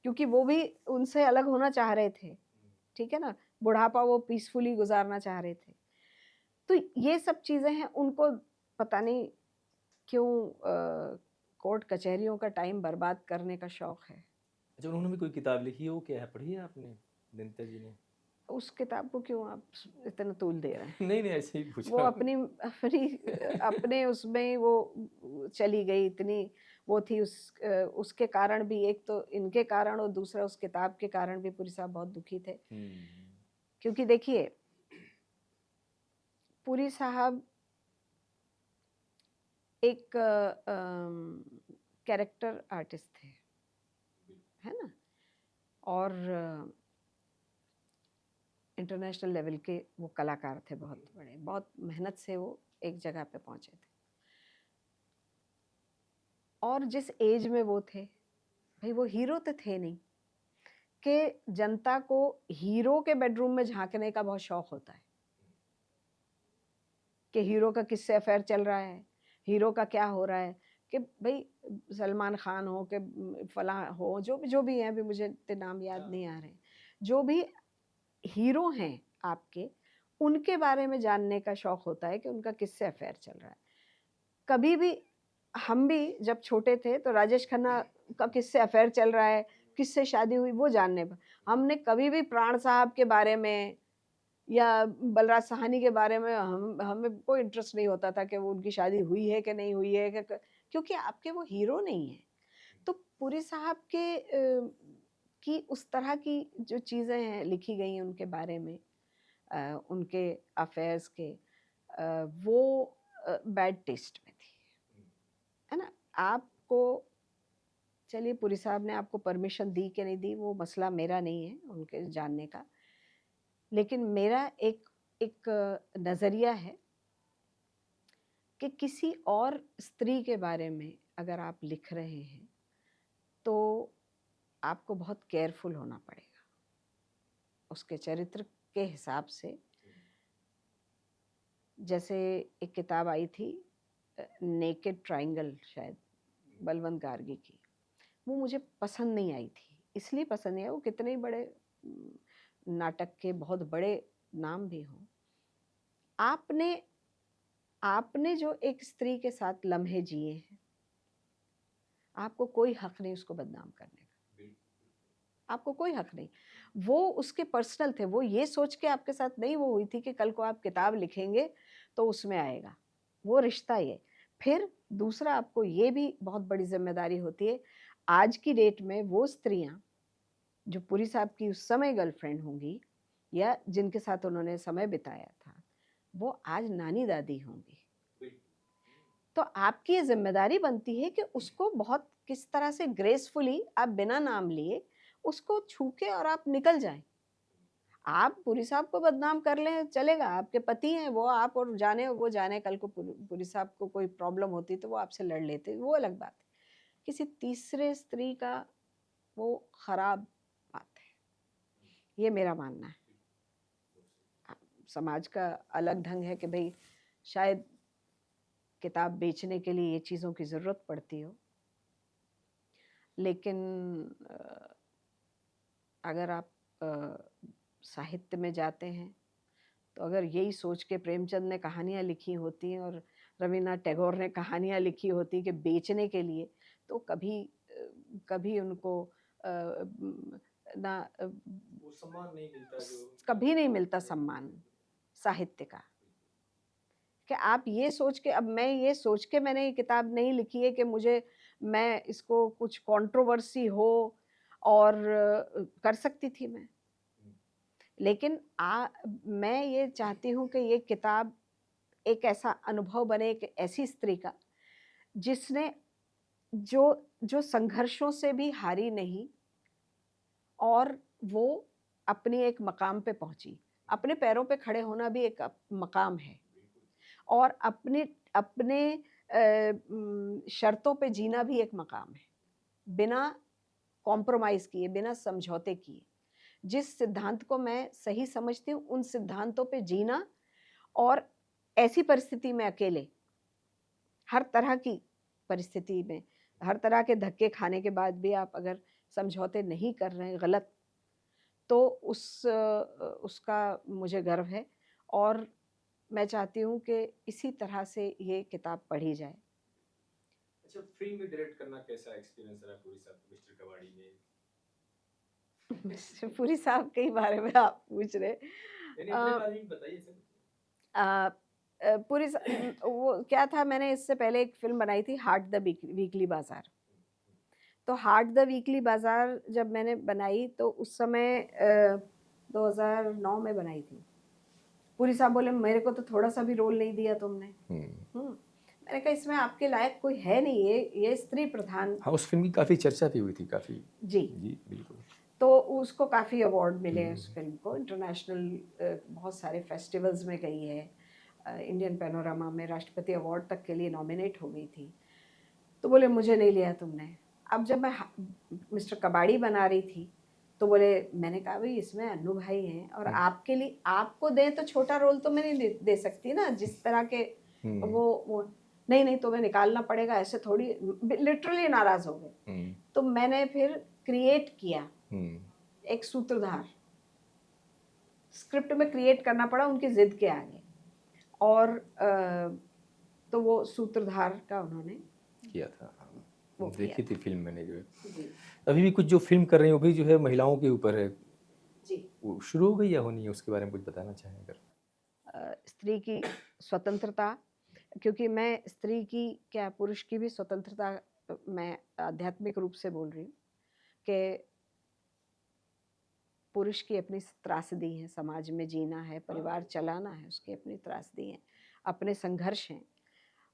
Speaker 1: क्योंकि वो भी उनसे अलग होना चाह रहे थे, ठीक है ना, बुढ़ापा वो पीसफुली गुजारना चाह रहे थे। तो ये सब चीजें हैं, उनको पता नहीं क्यों कोर्ट कचहरियों का टाइम बर्बाद करने का शौक है।
Speaker 2: अच्छा, उन्होंने भी कोई किताब लिखी है, वो क्या है, पढ़ी है आपने नंदिता जी ने?
Speaker 1: उस किताब को क्यों आप इतना तूल दे रहे हैं?
Speaker 2: नहीं नहीं, ऐसे ही पूछ
Speaker 1: वो
Speaker 2: रहा हूँ।
Speaker 1: अपनी अपनी अपने उसमें ही वो चली गई, इतनी वो थी उसके कारण भी, एक तो इनके कारण और दूसरा उस किताब के कारण भी पुरी साहब बहुत दुखी थे। क्योंकि देखिए, पुरी साहब एक कैरेक्टर आर्टिस्ट थे, है ना, और इंटरनेशनल लेवल के वो कलाकार थे, बहुत बड़े, बहुत मेहनत से वो एक जगह पे पहुंचे थे। और जिस एज में वो थे, भाई वो हीरो तो थे नहीं, कि जनता को हीरो के बेडरूम में झांकने का बहुत शौक होता है कि हीरो का किससे अफेयर चल रहा है, हीरो का क्या हो रहा है, कि भाई सलमान खान हो कि फला हो, जो भी हैं, अभी मुझे इतने नाम याद नहीं आ रहे, जो भी हीरो हैं आपके, उनके बारे में जानने का शौक होता है कि उनका किससे अफेयर चल रहा है। कभी भी हम भी जब छोटे थे तो राजेश खन्ना का किससे अफेयर चल रहा है, किससे शादी हुई, वो जानने पर हमने कभी भी प्राण साहब के बारे में या बलराज साहनी के बारे में हमें कोई इंटरेस्ट नहीं होता था कि वो उनकी शादी हुई है कि नहीं हुई है, क्योंकि आपके वो हीरो नहीं है। तो पुरी साहब के की उस तरह की जो चीज़ें हैं लिखी गई हैं उनके बारे में, उनके अफेयर्स के, वो बैड टेस्ट में थी, है ना। आपको, चलिए पुरी साहब ने आपको परमिशन दी कि नहीं दी, वो मसला मेरा नहीं है उनके जानने का, लेकिन मेरा एक एक नज़रिया है कि किसी और स्त्री के बारे में अगर आप लिख रहे हैं तो आपको बहुत केयरफुल होना पड़ेगा उसके चरित्र के हिसाब से। जैसे एक किताब आई थी नेकेड ट्रायंगल, शायद बलवंत गार्गी की, वो मुझे पसंद नहीं आई थी। इसलिए पसंद नहीं आई, वो कितने ही बड़े नाटक के बहुत बड़े नाम भी हों, आपने आपने जो एक स्त्री के साथ लम्हे जिए हैं, आपको कोई हक नहीं उसको बदनाम करने का, आपको कोई हक नहीं। वो उसके पर्सनल थे, वो ये सोच के आपके साथ नहीं वो हुई थी कि कल को आप किताब लिखेंगे तो उसमें आएगा, वो रिश्ता ये। फिर दूसरा, आपको ये भी बहुत बड़ी जिम्मेदारी होती है, आज की डेट में वो स्त्रियां जो पुरी साहब की उस समय गर्लफ्रेंड होंगी या जिनके साथ उन्होंने समय बिताया था, वो आज नानी दादी होंगी। तो आपकी ये जिम्मेदारी बनती है कि उसको बहुत किस तरह से ग्रेसफुली, आप बिना नाम लिए उसको छू के और आप निकल जाएं। आप पुरी साहब को बदनाम कर लें चलेगा, आपके पति हैं वो, आप और जाने वो जाने, कल को पुरी साहब को कोई प्रॉब्लम होती तो वो आपसे लड़ लेते, वो अलग बात है। किसी तीसरे स्त्री का वो खराब बात है, ये मेरा मानना है। समाज का अलग ढंग है कि भाई शायद किताब बेचने के लिए ये चीज़ों की ज़रूरत पड़ती हो, लेकिन अगर आप साहित्य में जाते हैं तो अगर यही सोच के प्रेमचंद ने कहानियाँ लिखी होती हैं और रविन्द्रनाथ टैगोर ने कहानियाँ लिखी होती कि बेचने के लिए, तो कभी उनको
Speaker 2: वो सम्मान नहीं मिलता जो
Speaker 1: कभी नहीं मिलता सम्मान साहित्य का। कि आप ये सोच के, अब मैं ये सोच के मैंने ये किताब नहीं लिखी है कि मैं इसको कुछ कंट्रोवर्सी हो, और कर सकती थी मैं, लेकिन मैं ये चाहती हूँ कि ये किताब एक ऐसा अनुभव बने, एक ऐसी स्त्री का जिसने जो जो संघर्षों से भी हारी नहीं, और वो अपनी एक मकाम पे पहुंची। अपने पैरों पे खड़े होना भी एक मकाम है, और अपने अपने शर्तों पे जीना भी एक मकाम है, बिना कॉम्प्रोमाइज किए, बिना समझौते किए। जिस सिद्धांत को मैं सही समझती हूँ उन सिद्धांतों पे जीना, और ऐसी परिस्थिति में अकेले, हर तरह की परिस्थिति में, हर तरह के धक्के खाने के बाद भी आप अगर समझौते नहीं कर रहे हैं गलत, तो उसका मुझे गर्व है, और मैं चाहती हूँ कि इसी तरह से ये किताब पढ़ी जाए।
Speaker 2: अच्छा, फिल्म में डायरेक्ट करना कैसा एक्सपीरियंस रहा पूरी साहब मिस्टर कबाड़ी में?
Speaker 1: मिस्टर पुरी साहब के बारे में आप पूछ रहे।
Speaker 2: नहीं, अपने
Speaker 1: अ,
Speaker 2: बारे में बताइए सर।
Speaker 1: अ, वो क्या था, मैंने इससे पहले एक फिल्म बनाई थी, हार्ट द वीकली बाजार। तो हार्ट द वीकली बाजार जब मैंने बनाई तो उस समय 2009 में बनाई थी। पुरी साहब बोले मेरे को तो थोड़ा सा भी रोल नहीं दिया तुमने। मैंने कहा इसमें आपके लायक कोई है नहीं, ये स्त्री प्रधान।
Speaker 2: हाँ, उस फिल्म की काफ़ी चर्चा भी हुई थी, काफ़ी।
Speaker 1: जी
Speaker 2: जी बिल्कुल।
Speaker 1: तो उसको काफ़ी अवार्ड मिले उस फिल्म को, इंटरनेशनल बहुत सारे फेस्टिवल्स में गई है, इंडियन पैनोरामा में राष्ट्रपति अवार्ड तक के लिए नॉमिनेट हो गई थी। तो बोले मुझे नहीं लिया तुमने। अब जब मैं मिस्टर कबाड़ी बना रही थी तो बोले, मैंने कहा भाई इसमें अन्नू भाई हैं, और आपके लिए आपको दे तो छोटा रोल तो मैं नहीं दे सकती ना, जिस तरह के वो नहीं नहीं तुम्हें निकालना पड़ेगा, ऐसे थोड़ी, लिटरली नाराज हो गए। तो मैंने फिर क्रिएट किया एक सूत्रधार, स्क्रिप्ट में क्रिएट करना पड़ा उनकी जिद के आगे, और तो वो सूत्रधार का उन्होंने
Speaker 2: किया था।
Speaker 1: वो
Speaker 2: देखी
Speaker 1: किया
Speaker 2: थी फिल्म मैंने, जो है
Speaker 1: जी
Speaker 2: अभी भी कुछ जो फिल्म कर रही हो, भी जो है महिलाओं के ऊपर है,
Speaker 1: जी।
Speaker 2: वो शुरू हो गई या होनी है, उसके बारे में कुछ बताना चाहें अगर?
Speaker 1: स्त्री की स्वतंत्रता, क्योंकि मैं स्त्री की क्या पुरुष की भी स्वतंत्रता, मैं आध्यात्मिक रूप से बोल रही हूँ कि पुरुष की अपनी त्रासदी है, समाज में जीना है, परिवार चलाना है, उसकी अपनी त्रासदी है, अपने संघर्ष हैं,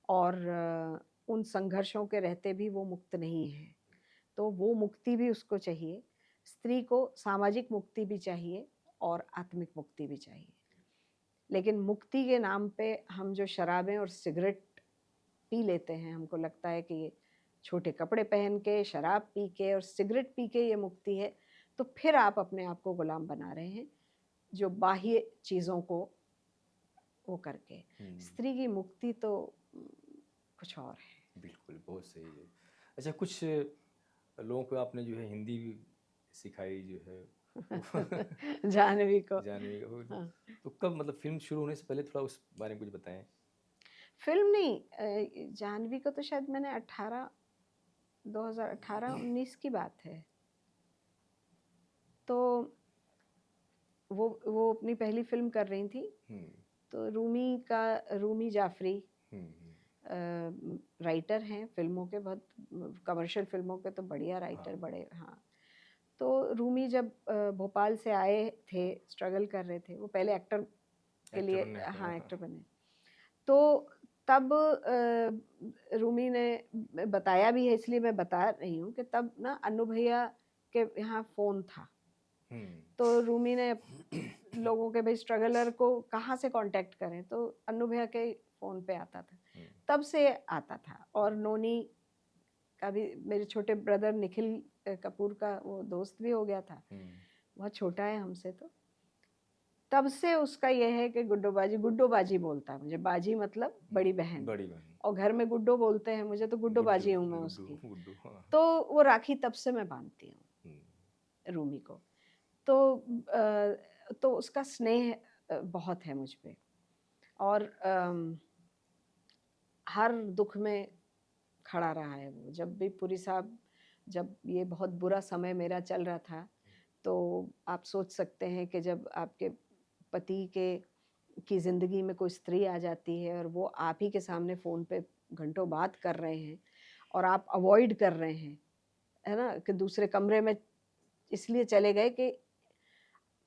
Speaker 1: और उन संघर्षों के रहते भी वो मुक्त नहीं है। तो वो मुक्ति भी उसको चाहिए, स्त्री को सामाजिक मुक्ति भी चाहिए और आत्मिक मुक्ति भी चाहिए। लेकिन मुक्ति के नाम पे हम जो शराबें और सिगरेट पी लेते हैं, हमको लगता है कि ये छोटे कपड़े पहन के, शराब पी के और सिगरेट पी के ये मुक्ति है, तो फिर आप अपने आप को गुलाम बना रहे हैं, जो बाह्य चीज़ों को वो करके। स्त्री की मुक्ति तो कुछ और है।
Speaker 2: बिल्कुल, बहुत सही है। अच्छा, कुछ लोगों को आपने जो है हिंदी भी सिखाई, जो है
Speaker 1: जानवी को।
Speaker 2: जानवी को,
Speaker 1: हाँ।
Speaker 2: तो कब, मतलब फिल्म शुरू होने से पहले थोड़ा उस बारे में कुछ बताएं।
Speaker 1: फिल्म नहीं, जानवी को तो शायद मैंने 2018-19 की बात है। तो वो अपनी पहली फिल्म कर रही थी, तो रूमी जाफरी राइटर हैं फिल्मों के, बहुत कमर्शियल फिल्मों के तो बढ़िया राइटर, बड़े। हाँ, तो रूमी जब भोपाल से आए थे, स्ट्रगल कर रहे थे, वो पहले एक्टर के लिए, हाँ एक्टर बने। तो तब रूमी ने बताया भी है, इसलिए मैं बता रही हूँ कि तब ना अन्नू भैया के यहाँ फ़ोन था। तो रूमी ने लोगों के, भाई स्ट्रगलर को कहाँ से कांटेक्ट करें, तो अन्नू भैया के फ़ोन पे आता था, तब से आता था। और नोनी का भी, मेरे छोटे ब्रदर निखिल कपूर का वो दोस्त भी हो गया था, बहुत छोटा है हमसे, तो तब से उसका यह है कि गुड्डो बाजी बोलता है मुझे, बाजी मतलब बड़ी बहन, और घर में गुड्डो बोलते हैं मुझे, तो गुड्डो बाजी हूँ मैं उसकी। तो वो राखी तब से मैं बांधती हूँ रूमी को। तो उसका स्नेह बहुत है मुझ पे, और हर दुख में खड़ा रहा है वो। जब भी पुरी साहब, जब ये बहुत बुरा समय मेरा चल रहा था, तो आप सोच सकते हैं कि जब आपके पति की ज़िंदगी में कोई स्त्री आ जाती है और वो आप ही के सामने फ़ोन पे घंटों बात कर रहे हैं, और आप अवॉइड कर रहे हैं, है ना, कि दूसरे कमरे में इसलिए चले गए कि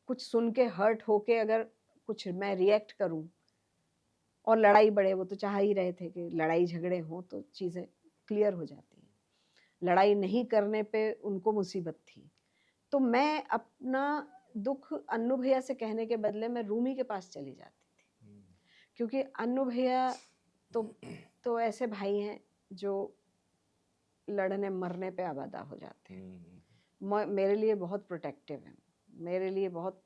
Speaker 1: कुछ सुन के हर्ट होके अगर कुछ मैं रिएक्ट करूं, और लड़ाई बड़े, वो तो चाह ही रहे थे कि लड़ाई झगड़े हों तो चीज़ें क्लियर हो जाती हैं। लड़ाई नहीं करने पे उनको मुसीबत थी। तो मैं अपना दुःख अन्नू भैया से कहने के बदले मैं रूमी के पास चली जाती थी। क्योंकि अन्नू भैया तो तो ऐसे भाई हैं जो लड़ने मरने पे आबादा हो जाते हैं। मेरे लिए बहुत प्रोटेक्टिव हैं, मेरे लिए बहुत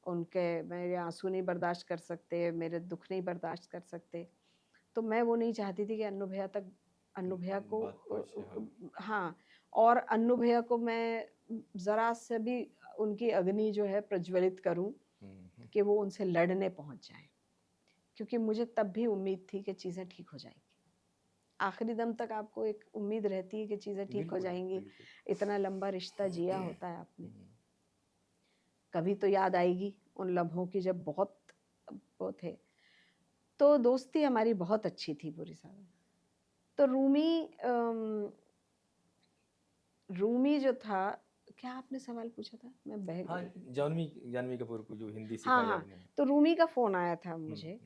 Speaker 1: उनके, मेरे आंसू नहीं बर्दाश्त कर सकते, मेरे दुख नहीं बर्दाश्त कर सकते। तो मैं वो नहीं चाहती थी कि अन्नू भैया को हाँ, और अन्नू भैया को मैं ज़रा से भी उनकी अग्नि जो है प्रज्वलित करूं कि वो उनसे लड़ने पहुंच जाएं, क्योंकि मुझे तब भी उम्मीद थी कि चीज़ें ठीक हो जाएंगी। आखिरी दम तक आपको एक उम्मीद रहती है कि चीज़ें ठीक हो जाएंगी। इतना लंबा रिश्ता जिया होता है आपने, कभी तो याद आएगी उन लम्हों की जब बहुत वो थे। तो दोस्ती हमारी बहुत अच्छी थी पूरी साल। तो रूमी जो था, क्या आपने सवाल पूछा था? मैं बह
Speaker 2: हाँ,
Speaker 1: गई।
Speaker 2: जानवी कपूर को जो हिंदी
Speaker 1: हाँ
Speaker 2: सिखाई
Speaker 1: हाँ,
Speaker 2: आपने।
Speaker 1: तो रूमी का फोन आया था मुझे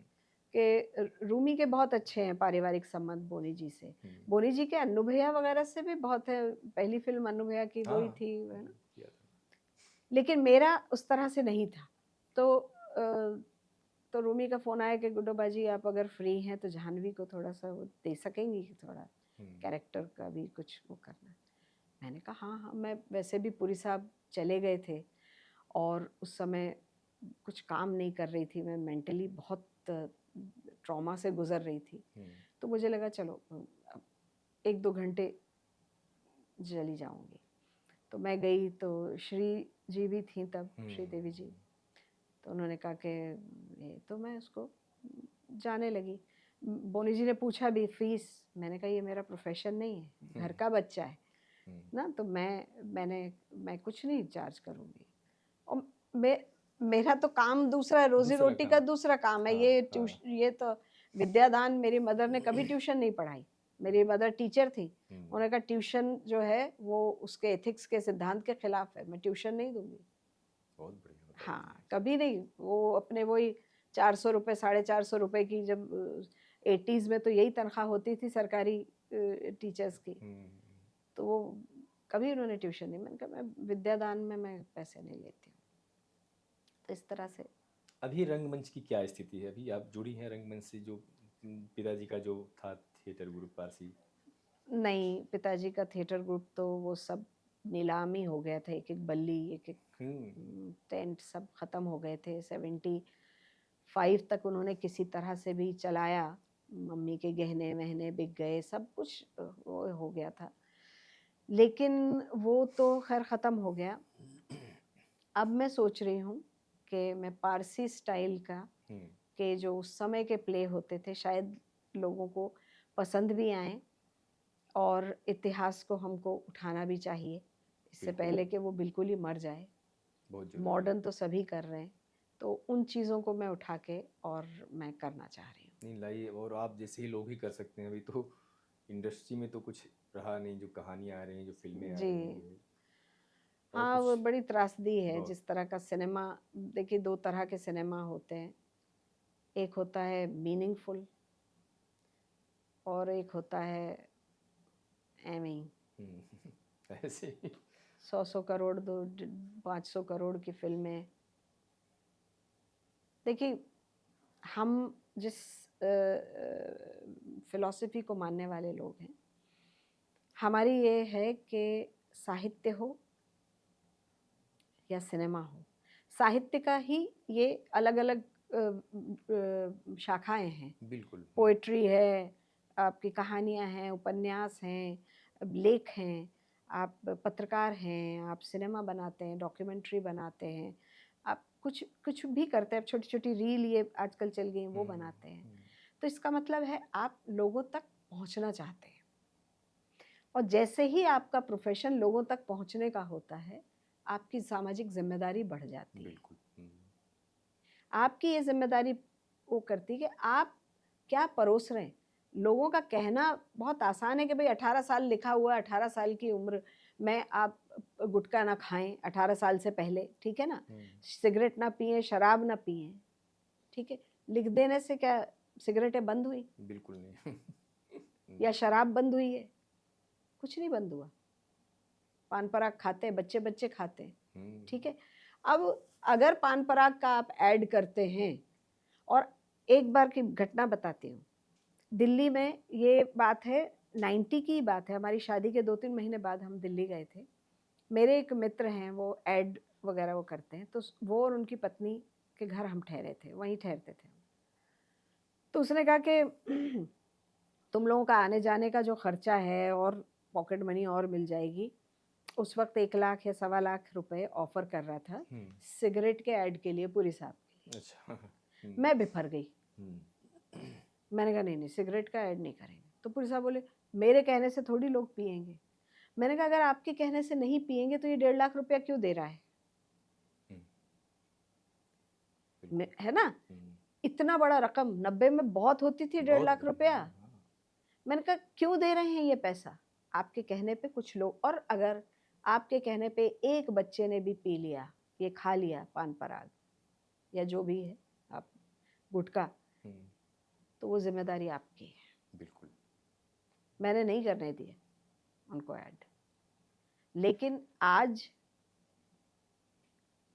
Speaker 1: कि रूमी के बहुत अच्छे हैं पारिवारिक संबंध बोनी जी से। बोनी जी के अन्नू भैया वगैरह से भी बहुत है, पहली फिल्म अन्नू भैया की वही थी, है ना। लेकिन मेरा उस तरह से नहीं था। तो रूमी का फ़ोन आया कि गुड्डो बाजी आप अगर फ्री हैं तो जाह्नवी को थोड़ा सा वो दे सकेंगी कि थोड़ा कैरेक्टर का भी कुछ वो करना। मैंने कहा हाँ हाँ, मैं वैसे भी पुरी साहब चले गए थे और उस समय कुछ काम नहीं कर रही थी, मैं मेंटली बहुत ट्रॉमा से गुजर रही थी। तो मुझे लगा चलो 1-2 घंटे चली जाऊंगी। तो मैं गई तो श्री जी भी थी तब, श्री देवी जी। तो उन्होंने कहा कि ये, तो मैं उसको जाने लगी। बोनी जी ने पूछा भी फीस, मैंने कहा ये मेरा प्रोफेशन नहीं है, घर का बच्चा है ना, तो मैं कुछ नहीं चार्ज करूँगी। और मेरा तो काम दूसरा है, रोजी रोटी का दूसरा काम है। ये तो विद्यादान, मेरी मदर ने कभी ट्यूशन नहीं पढ़ाई, मेरी मदर टीचर थी। उन्होंने कहा ट्यूशन जो है वो उसके एथिक्स के सिद्धांत के खिलाफ है, मैं ट्यूशन नहीं दूंगी।
Speaker 2: बहुत बढ़िया।
Speaker 1: हाँ, कभी नहीं। वो अपने वही 400 रुपये, 450 रुपये की, जब 80s में तो यही तनख्वाह होती थी सरकारी टीचर्स की, तो वो कभी उन्होंने ट्यूशन नहीं। मैंने कहा मैं विद्यादान में मैं पैसे नहीं लेती हूँ। तो इस तरह से।
Speaker 2: अभी रंगमंच की क्या स्थिति है? अभी आप जुड़ी हैं रंगमंच से, जो पिताजी का जो था थिएटर ग्रुप पारसी?
Speaker 1: नहीं, पिताजी का थिएटर ग्रुप तो वो सब नीलामी हो गया था, एक एक बल्ली, एक एक टेंट सब खत्म हो गए थे। 75 तक उन्होंने किसी तरह से भी चलाया, मम्मी के गहने वहने बिक गए, सब कुछ वो हो गया था, लेकिन वो तो खैर ख़त्म हो गया। अब मैं सोच रही हूँ कि मैं पारसी स्टाइल का के जो उस समय के प्ले होते थे शायद लोगों को पसंद भी आए, और इतिहास को हमको उठाना भी चाहिए इससे पहले कि वो बिल्कुल ही मर जाए। मॉडर्न तो सभी कर रहे हैं, तो उन चीज़ों को मैं उठा के और मैं करना चाह रही हूँ।
Speaker 2: नहीं लाइए, और आप जैसे ही लोग ही कर सकते हैं। अभी तो इंडस्ट्री में तो कुछ रहा नहीं, जो कहानियाँ आ रही हैं, जो फिल्में आ रही हैं।
Speaker 1: हाँ, वो बड़ी त्रासदी है जिस तरह का सिनेमा। देखिए, 2 तरह के सिनेमा होते हैं, एक होता है मीनिंगफुल और एक होता है
Speaker 2: ऐसे
Speaker 1: 100 करोड़ 500 करोड़ की फिल्में। देखिए, हम जिस फिलॉसफी को मानने वाले लोग हैं, हमारी ये है कि साहित्य हो या सिनेमा हो, साहित्य का ही ये अलग अलग शाखाएं हैं।
Speaker 2: बिल्कुल,
Speaker 1: पोएट्री है, आपकी कहानियां हैं, उपन्यास हैं, लेख हैं, आप पत्रकार हैं, आप सिनेमा बनाते हैं, डॉक्यूमेंट्री बनाते हैं, आप कुछ कुछ भी करते हैं, छोटी छोटी रील ये आजकल चल गई वो बनाते हैं। तो इसका मतलब है आप लोगों तक पहुंचना चाहते हैं, और जैसे ही आपका प्रोफेशन लोगों तक पहुंचने का होता है, आपकी सामाजिक जिम्मेदारी बढ़ जाती है। आपकी ये जिम्मेदारी वो करती है कि आप क्या परोस रहे हैं। लोगों का कहना बहुत आसान है कि भाई 18 साल लिखा हुआ है, 18 साल की उम्र में आप गुटखा ना खाएं 18 साल से पहले, ठीक है ना, सिगरेट ना पिए, शराब ना पिए, ठीक है, लिख देने से क्या सिगरेटें बंद हुई
Speaker 2: बिल्कुल नहीं।
Speaker 1: या शराब बंद हुई है? कुछ नहीं बंद हुआ। पान पराग खाते हैं, बच्चे बच्चे खाते हैं, ठीक है। अब अगर पान पराग का आप ऐड करते हैं, और एक बार की घटना बताती हूँ, दिल्ली में ये बात है, 90 की बात है, हमारी शादी के 2-3 महीने बाद हम दिल्ली गए थे। मेरे एक मित्र हैं, वो ऐड वगैरह वो करते हैं, तो वो और उनकी पत्नी के घर हम ठहरे थे, वहीं ठहरते थे। तो उसने कहा कि तुम लोगों का आने जाने का जो खर्चा है और पॉकेट मनी और मिल जाएगी। उस वक्त 1 लाख या 1.25 लाख रुपए ऑफर कर रहा था सिगरेट के ऐड के लिए पूरी साहब के लिए।
Speaker 2: अच्छा।
Speaker 1: मैं बिफर गई। मैंने कहा नहीं नहीं, सिगरेट का ऐड नहीं करेंगे। तो पूरी साहब बोले मेरे कहने से थोड़ी लोग पिएंगे। मैंने कहा अगर आपके कहने से नहीं पिएंगे तो ये 1.5 लाख रुपया क्यों दे रहा है? है ना, इतना बड़ा रकम 90 में बहुत होती थी 1.5 लाख रुपया। मैंने कहा क्यों दे रहे हैं ये पैसा? आपके कहने पे कुछ लोग, और अगर आपके कहने पे एक बच्चे ने भी पी लिया, ये खा लिया पान पराग या जो भी है आप गुटखा, तो वो जिम्मेदारी आपकी है।
Speaker 2: बिल्कुल।
Speaker 1: मैंने नहीं करने दिए उनको ऐड। लेकिन आज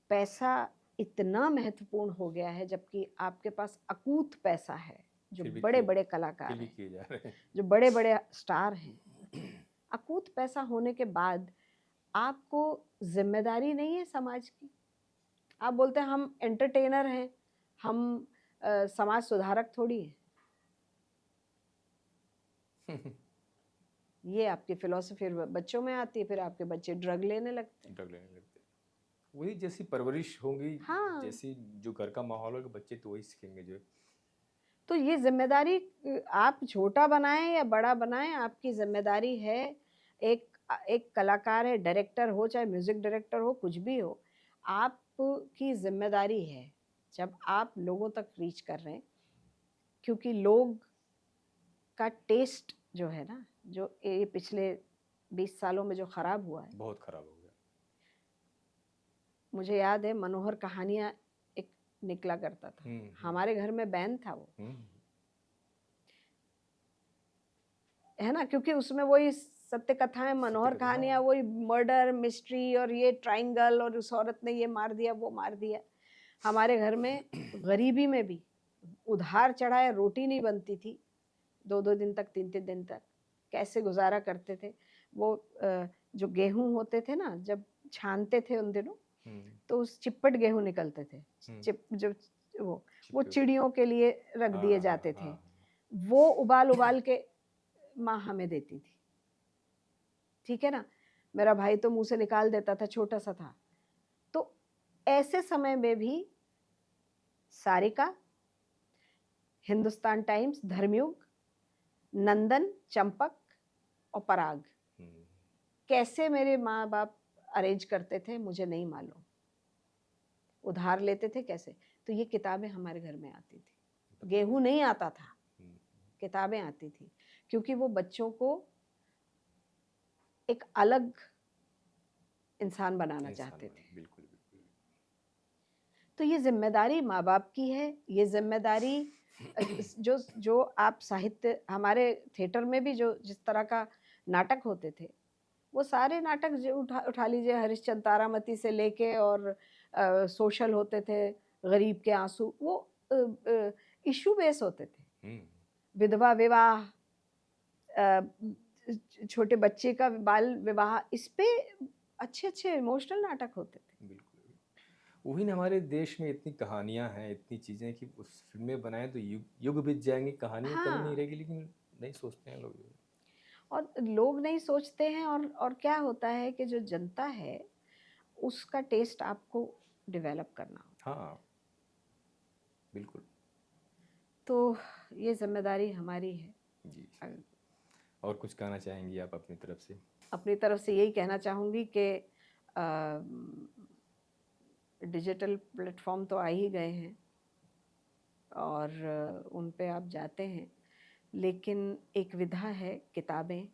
Speaker 1: पैसा इतना महत्वपूर्ण हो गया है, जबकि आपके पास अकूत पैसा है, जो बड़े बड़े कलाकार हैं, जो बड़े बड़े स्टार हैं, अकूत पैसा होने के बाद आपको जिम्मेदारी नहीं है समाज की। आप बोलते हैं हम एंटरटेनर हैं, हम समाज सुधारक थोड़ी हैं। ये आपकी फिलॉसफी बच्चों में आती है, फिर आपके बच्चे ड्रग लेने लगते हैं।
Speaker 2: वही जैसी परवरिश होगी,
Speaker 1: हाँ,
Speaker 2: जैसी जो घर का माहौल होगा, बच्चे तो वही सीखेंगे जो।
Speaker 1: तो ये जिम्मेदारी आप छोटा बनाएं या बड़ा बनाएं, आपकी जिम्मेदारी है। एक कलाकार है, डायरेक्टर हो, चाहे म्यूजिक डायरेक्टर हो, कुछ भी हो, आपकी जिम्मेदारी है जब आप लोगों तक रीच कर रहे हैं। क्योंकि लोग का टेस्ट जो है ना, जो ये पिछले 20 सालों में जो खराब हुआ है,
Speaker 2: बहुत खराब हो गया।
Speaker 1: मुझे याद है मनोहर कहानियां एक निकला करता था, हमारे घर में बैन था वो, है ना, क्योंकि उसमें वही सत्य कथाएं, मनोहर कहानियां, वही मर्डर मिस्ट्री, और ये ट्रायंगल, और उस औरत ने ये मार दिया, वो मार दिया। हमारे घर में गरीबी में भी उधार चढ़ाए रोटी नहीं बनती थी, 2-2 दिन तक, 3-3 दिन तक कैसे गुजारा करते थे। वो जो गेहूं होते थे ना, जब छानते थे उन दिनों, तो उस चिप्पट गेहूं निकलते थे, जो वो चिड़ियों के लिए रख दिए जाते थे, वो उबाल उबाल के माँ हमें देती थी, ठीक है ना। मेरा भाई तो मुंह से निकाल देता था, छोटा सा था। तो ऐसे समय में भी सारिका, हिंदुस्तान टाइम्स, धर्मयुग, नंदन, चंपक और पराग, कैसे मेरे माँ बाप अरेंज करते थे मुझे नहीं मालूम, उधार लेते थे कैसे। तो ये किताबें हमारे घर में आती थी, गेहूं नहीं आता था, किताबें आती थी, क्योंकि वो बच्चों को एक अलग इंसान बनाना चाहते थे।
Speaker 2: बिल्कुल बिल्कुल।
Speaker 1: तो ये जिम्मेदारी माँ बाप की है। ये जिम्मेदारी जो जो आप साहित्य, हमारे थिएटर में भी जो जिस तरह का नाटक होते थे, वो सारे नाटक जो उठा लीजिए, हरिश्चंद्र तारामती से लेके, और सोशल होते थे, गरीब के आंसू, वो इशू बेस होते थे। विधवा विवाह, छोटे बच्चे का बाल विवाह, इस पे अच्छे अच्छे इमोशनल नाटक होते थे।
Speaker 2: बिल्कुल। वही ना, हमारे देश में इतनी कहानियां हैं, इतनी चीजें, कि उस फिल्में बनाए तो युग बीत जाएंगे, कहानी कमी नहीं रहेगी, लेकिन नहीं सोचते हैं लोग।
Speaker 1: और लोग नहीं सोचते हैं, और क्या होता है कि जो जनता है उसका टेस्ट आपको डेवलप करना होता है।
Speaker 2: हाँ बिल्कुल।
Speaker 1: तो ये जिम्मेदारी हमारी है
Speaker 2: जी। और कुछ कहना चाहेंगी आप अपनी तरफ से?
Speaker 1: अपनी तरफ से यही कहना चाहूँगी कि डिजिटल प्लेटफॉर्म तो आ ही गए हैं, और उन पे आप जाते हैं, लेकिन एक विधा है किताबें,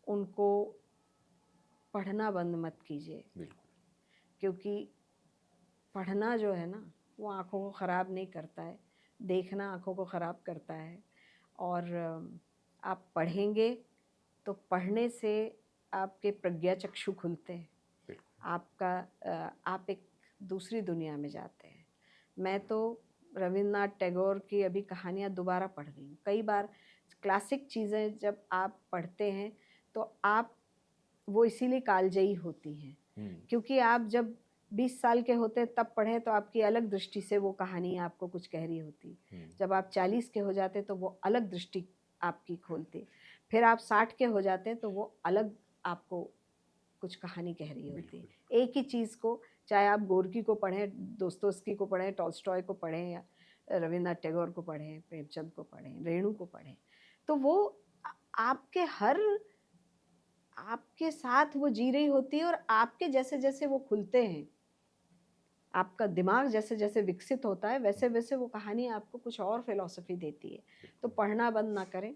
Speaker 1: उनको पढ़ना बंद मत कीजिए।
Speaker 2: बिल्कुल।
Speaker 1: क्योंकि पढ़ना जो है ना, वो आँखों को ख़राब नहीं करता है, देखना आँखों को ख़राब करता है। और आप पढ़ेंगे तो पढ़ने से आपके प्रज्ञाचक्षु खुलते हैं।
Speaker 2: बिल्कुल।
Speaker 1: आप एक दूसरी दुनिया में जाते हैं। मैं तो रवींद्रनाथ टैगोर की अभी कहानियाँ दोबारा पढ़ रही हूँ। कई बार क्लासिक चीज़ें जब आप पढ़ते हैं तो आप वो इसीलिए कालजयी होती हैं, क्योंकि आप जब 20 साल के होते तब पढ़ें तो आपकी अलग दृष्टि से वो कहानी आपको कुछ कह रही होती। जब आप 40 के हो जाते तो वो अलग दृष्टि आपकी खोलती। फिर आप 60 के हो जाते हैं तो वो अलग आपको कुछ कहानी कह रही होती।
Speaker 2: बिल्कुल।
Speaker 1: एक ही चीज़ को, चाहे आप गोर्की को पढ़ें, दोस्तोयेव्स्की को पढ़ें, टॉल्स्टॉय को पढ़ें या रवींद्रनाथ टैगोर को पढ़ें, प्रेमचंद को पढ़ें, रेणु को पढ़ें, तो वो आपके साथ वो जी रही होती है और आपके जैसे-जैसे वो खुलते हैं, आपका दिमाग जैसे-जैसे विकसित होता है, वैसे-वैसे वो कहानी आपको कुछ और फ़िलॉसफ़ी देती है। तो
Speaker 2: बिल्कुल।
Speaker 1: पढ़ना बंद ना करें,